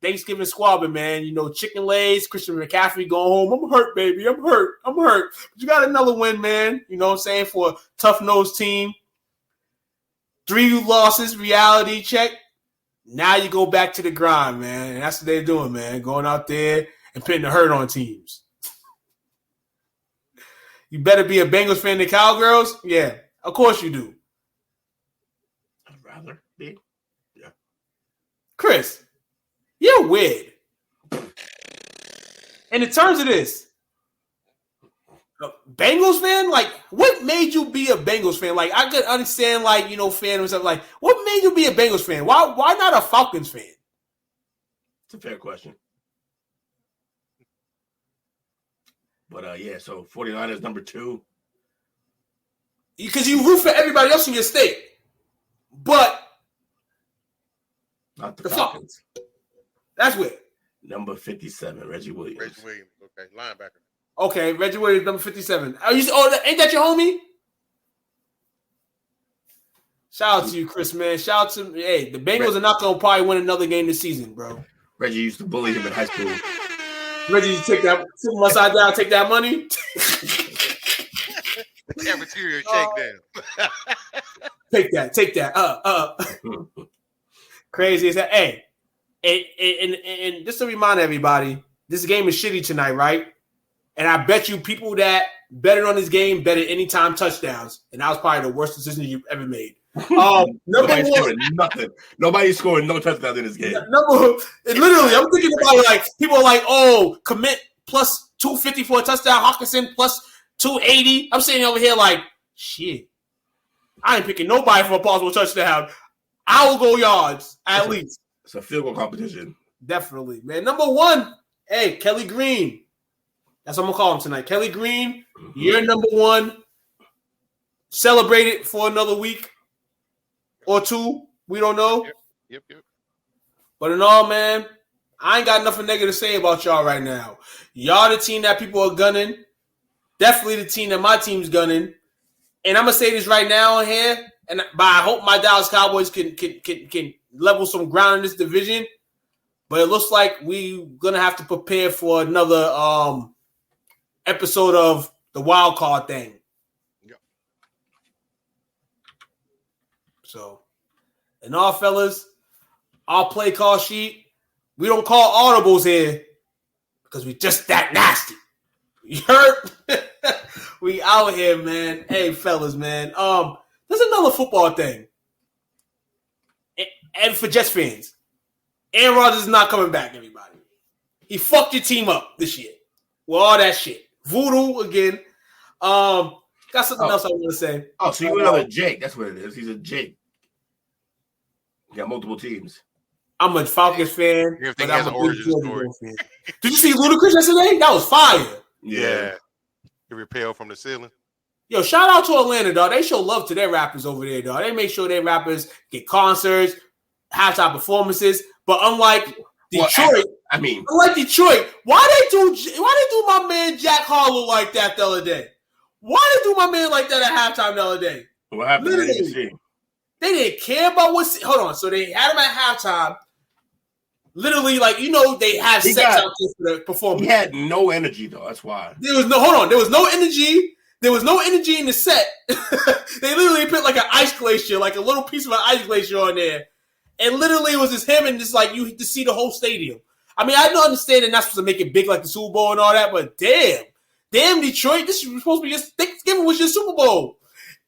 Thanksgiving squabbling, man. You know, chicken legs, Christian McCaffrey going home. I'm hurt, baby. I'm hurt. But you got another win, man. You know what I'm saying? For a tough-nosed team. 3 losses, reality check. Now you go back to the grind, man. And that's what they're doing, man. Going out there and putting the hurt on teams. You better be a Bengals fan than Cowgirls? Yeah, of course you do. I'd rather be. Yeah. Chris, you're weird. And in terms of this, Bengals fan, like, what made you be a Bengals fan? Like, I could understand, like, you know, fan and stuff. Like, what made you be a Bengals fan? Why not a Falcons fan? It's a fair question. But, yeah, so 49ers number 2. Because you root for everybody else in your state. But not the Falcons. That's weird. Number 57, Reggie Williams. Okay, linebacker. Okay, Reggie Williams, number 57. Ain't that your homie? Shout out to you, Chris, man. Shout out to the Bengals are not going to probably win another game this season, bro. Reggie used to bully him in high school. Reggie, you take that, sit him upside down, take that money. Cafeteria shakedown. Take that. Crazy as that. Hey, and just to remind everybody, this game is shitty tonight, right? And I bet you people that betted on this game betted anytime touchdowns, and that was probably the worst decision you've ever made. Nobody's scoring nothing. Nobody's scoring no touchdowns in this game. Literally, I'm thinking about like people are like, oh, commit plus 250 for a touchdown, Hawkinson plus 280. I'm sitting over here like, shit. I ain't picking nobody for a possible touchdown. I will go yards at least. It's a field goal competition. Definitely, man. Number one, hey, Kelly Green. That's what I'm gonna call him tonight. Kelly Green, you're number one. Celebrate it for another week or two. We don't know. Yep. But in all, man, I ain't got nothing negative to say about y'all right now. Y'all the team that people are gunning. Definitely the team that my team's gunning. And I'm gonna say this right now on here, but I hope my Dallas Cowboys can level some ground in this division. But it looks like we're gonna have to prepare for another episode of the wild card thing. Yep. So, and all fellas, our play call sheet, we don't call audibles here because we just that nasty. You heard? We out here, man. Hey, fellas, man. There's another football thing. And for Jets fans, Aaron Rodgers is not coming back, everybody. He fucked your team up this year with all that shit. Voodoo again. Got something else I want to say. Oh, so you're another Jake. That's what it is. He's a Jake. You got multiple teams. I'm a Falcons fan. Everything has an origin story. Did you see Ludacris yesterday? That was fire. Yeah. He repelled from the ceiling. Yo, shout out to Atlanta, dog. They show love to their rappers over there, dog. They make sure their rappers get concerts, halftime performances. But unlike Detroit, unlike Detroit, why they do my man Jack Harlow like that the other day? Why they do my man like that at halftime the other day? What happened? Literally, they didn't care about hold on. So they had him at halftime. Literally, like, they have sex out there for the performance. He had no energy, though. That's why. There was no energy. There was no energy in the set. They literally put like an ice glacier, like a little piece of an ice glacier on there. And literally it was just him and just like you to see the whole stadium. I mean, I don't understand they're not supposed to make it big like the Super Bowl and all that, but damn Detroit, this was supposed to be Thanksgiving was your Super Bowl.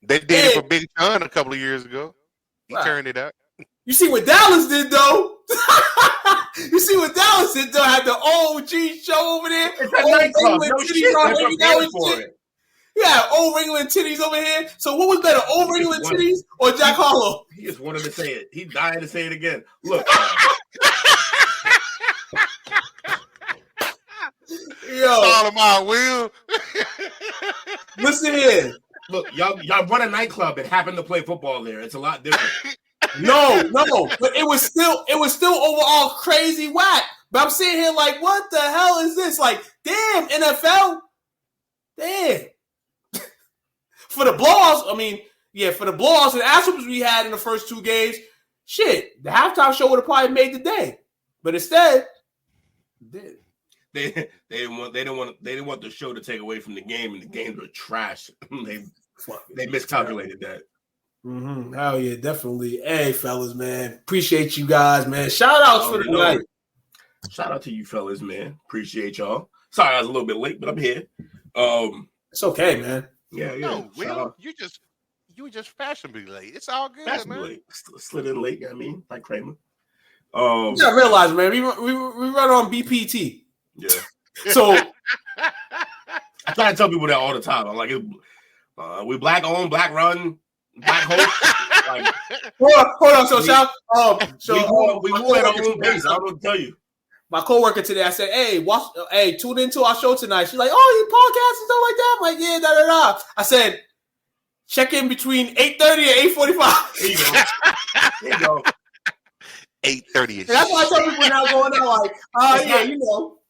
They did it for Big John a couple of years ago. He turned it out. You see what Dallas did, though? You see what Dallas did, though? Had the OG show over there. It's a nightclub. No shit. Yeah, old England titties over here. So what was better, old England titties or Jack Harlow? He just wanted to say it. He dying to say it again. Look. Yo. All of my will. Listen here. Look, y'all run a nightclub and happen to play football there. It's a lot different. No, but it was still overall crazy whack. But I'm sitting here like, what the hell is this? Like, damn, NFL. Damn. For the blowouts, for the blowouts and ass-whoopers we had in the first two games, shit, the halftime show would have probably made the day. But instead, they didn't want the show to take away from the game, and the games were trash. They miscalculated that. Mm-hmm. Hell yeah, definitely. Hey, fellas, man. Appreciate you guys, man. Shout outs for the night. Shout out to you fellas, man. Appreciate y'all. Sorry I was a little bit late, but I'm here. It's okay, man. Yeah. No, Will, you were just fashionably late. It's all good, man. Late. Slid in late, like Kramer. You gotta realize, man, we run on BPT. Yeah. So I try to tell people that all the time. I'm like, we black owned, black run, black host. Like, hold on. We move at our own pace. I'm gonna tell you. My coworker today, I said, hey, tune into our show tonight. She's like, oh, you podcast and stuff like that? I'm like, yeah, da. I said, check in between 8:30 and 8:45. There you go. 8:30. That's why I tell people now going out like,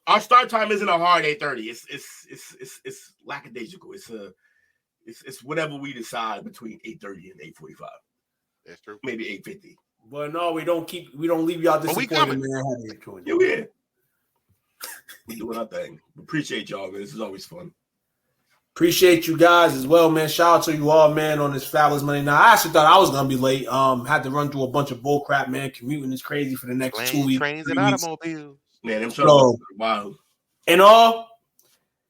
Our start time isn't a hard 8:30. It's lackadaisical. It's whatever we decide between 8:30 and 8:45. That's true. Maybe 8:50. But no, we don't leave y'all disappointed, man. Yeah, we're here. We doing our thing. Appreciate y'all, man. This is always fun. Appreciate you guys as well, man. Shout out to you all, man, on this Fabulous Monday night. I actually thought I was gonna be late. Had to run through a bunch of bull crap, man. Commuting is crazy for the next 2 weeks. Trains and automobiles. Man, them so wild. And all,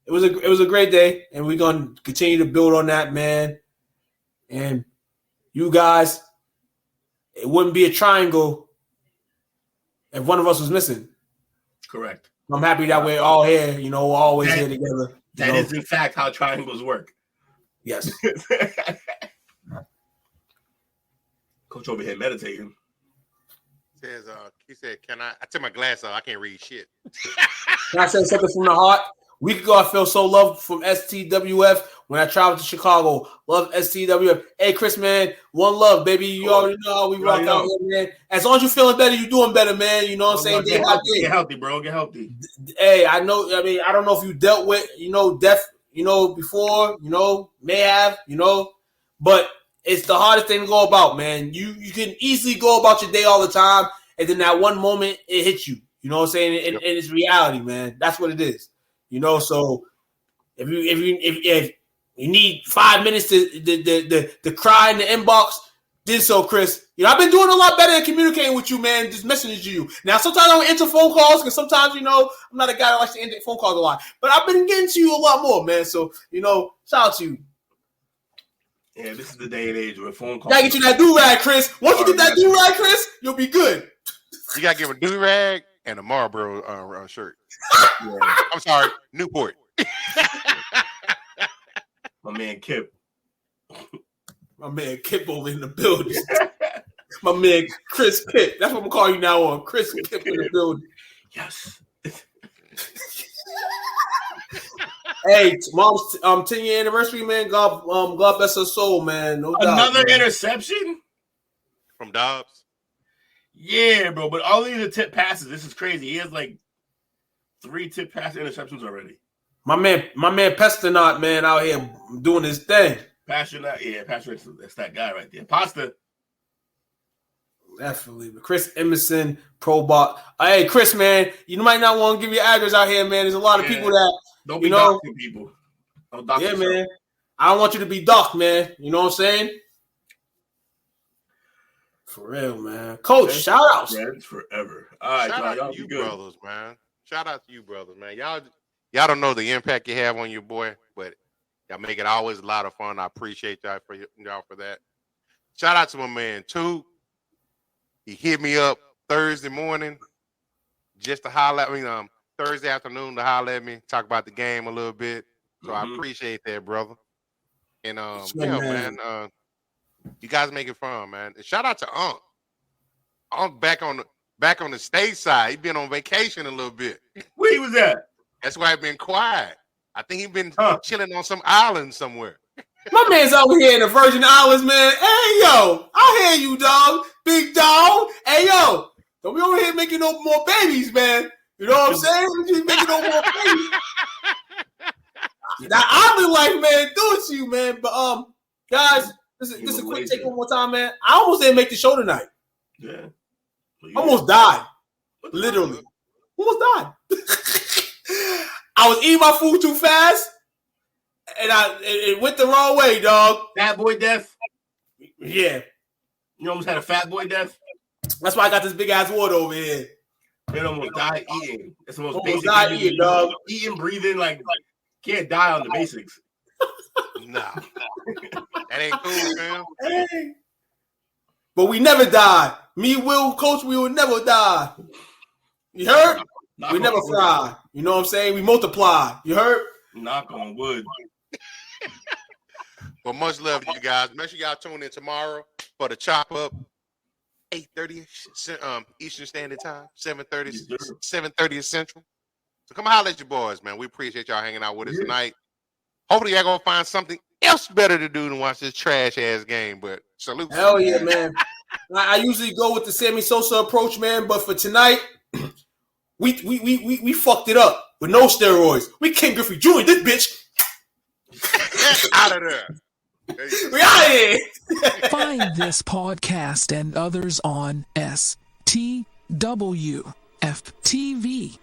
it was a great day, and we're gonna continue to build on that, man. And you guys, it wouldn't be a triangle if one of us was missing. Correct. I'm happy that we're all here, we're always here together. That is, in fact, how triangles work. Yes. Coach over here meditating. Says, he said, "Can I took my glass off. I can't read shit." Can I say something from the heart? A week ago, I felt so loved from STWF when I traveled to Chicago. Love STWF. Hey, Chris, man, one love, baby. You already know how we rock out here, man. As long as you're feeling better, you're doing better, man. You know what I'm saying? Get healthy, bro. Get healthy. Hey, I know. I mean, I don't know if you dealt with, death, before, may have, but it's the hardest thing to go about, man. You can easily go about your day all the time, and then that one moment it hits you. You know what I'm saying? And it's reality, man. That's what it is. So if you need 5 minutes to cry in the inbox, did so, Chris. I've been doing a lot better at communicating with you, man. Just messaging you. Now, sometimes I don't answer phone calls because sometimes, I'm not a guy that likes to answer phone calls a lot. But I've been getting to you a lot more, man. So, shout out to you. Yeah, this is the day and age where phone calls. Gotta get you that do-rag, Chris. Once you get that do-rag, Chris, you'll be good. You gotta give a do-rag and a Marlboro shirt. Yeah. I'm sorry, Newport. My man Kip. My man Kip over in the building. My man Chris Kip. That's what I'm gonna call you now on. Chris Kip in the building. Yes. Hey, Mom's 10-year anniversary, man. God bless her soul, man. No doubt. Another interception from Dobbs. Yeah, bro. But all these are tip passes. This is crazy. He has like 3 tip pass interceptions already. My man Pesternot, man, out here doing his thing. Pasternot, yeah, Pasternot, that's that guy right there. Pasta. Definitely. But Chris Emerson, Probot. Hey, Chris, man, you might not want to give your address out here, man. There's a lot of people that don't be doxing people. Don't dox yourself. Man. I don't want you to be doxed, man. You know what I'm saying? For real, man. Coach, shout outs. Friends forever. All right, shout out to you brothers, man. Shout out to you brothers, man. Y'all don't know the impact you have on your boy, but y'all make it always a lot of fun. I appreciate y'all for that. Shout out to my man Tube. He hit me up Thursday morning just to holler at me. Thursday afternoon to holler at me, talk about the game a little bit. So I appreciate that, brother. And man, you guys make it fun, man. And shout out to Unc. Unc back on the state side. He been on vacation a little bit. Where he was at? That's why I've been quiet. I think he's been chilling on some island somewhere. My man's over here in the Virgin Islands, man. Hey, yo, I hear you, dog. Big dog. Hey, yo, don't be over here making no more babies, man. You know what I'm saying? You making no more babies. That island life, man, do it to you, man. But guys, this is a quick take one more time, man. I almost didn't make the show tonight. Yeah. Almost died. Literally. Almost died. I was eating my food too fast, and it went the wrong way, dog. Fat boy death? Yeah. You almost had a fat boy death? That's why I got this big ass water over here. Man almost died eating. That's the most almost basic died eating, dog. Eating, breathing, like can't die on the basics. No. That ain't cool, man. Hey. But we never die. Me, Will, Coach, we will never die. You heard? We never fry. You know what I'm saying? We multiply. You heard? Knock on wood. Well, much love to you guys. Make sure y'all tune in tomorrow for the chop up. 8:30 Eastern Standard Time, 7:30 Central. So come holler at your boys, man. We appreciate y'all hanging out with us tonight. Hopefully y'all gonna find something else better to do than watch this trash ass game. But salute. Hell yeah, man. I usually go with the Sammy Sosa approach, man. But for tonight, we fucked it up with no steroids. We Ken Griffey Jr. this bitch. Out of there. We out here. Find this podcast and others on STWF TV,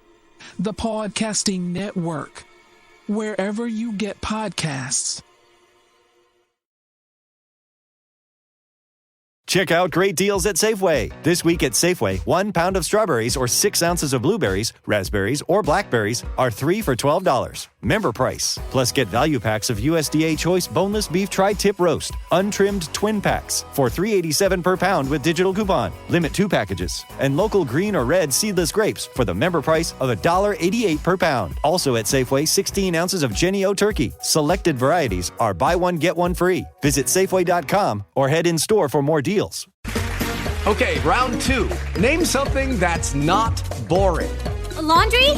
the podcasting network, wherever you get podcasts. Check out great deals at Safeway. This week at Safeway, 1 pound of strawberries or 6 ounces of blueberries, raspberries, or blackberries are 3 for $12. Member price. Plus get value packs of USDA Choice boneless beef tri-tip roast, untrimmed twin packs for $3.87 per pound with digital coupon. Limit 2 packages. And local green or red seedless grapes for the member price of $1.88 per pound. Also at Safeway, 16 ounces of Jenny-O turkey. Selected varieties are buy one, get one free. Visit Safeway.com or head in store for more deals. Okay, round 2. Name something that's not boring. A laundry?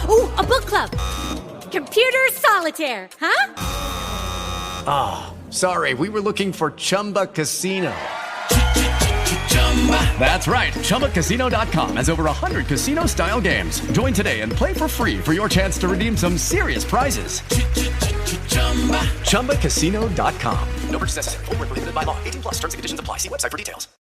Ooh, a book club. Computer solitaire, huh? Ah, oh, sorry, we were looking for Chumba Casino. That's right, ChumbaCasino.com has over 100 casino-style games. Join today and play for free for your chance to redeem some serious prizes. ChumbaCasino.com. No purchase necessary. Void where prohibited by law. 18+ terms and conditions apply. See website for details.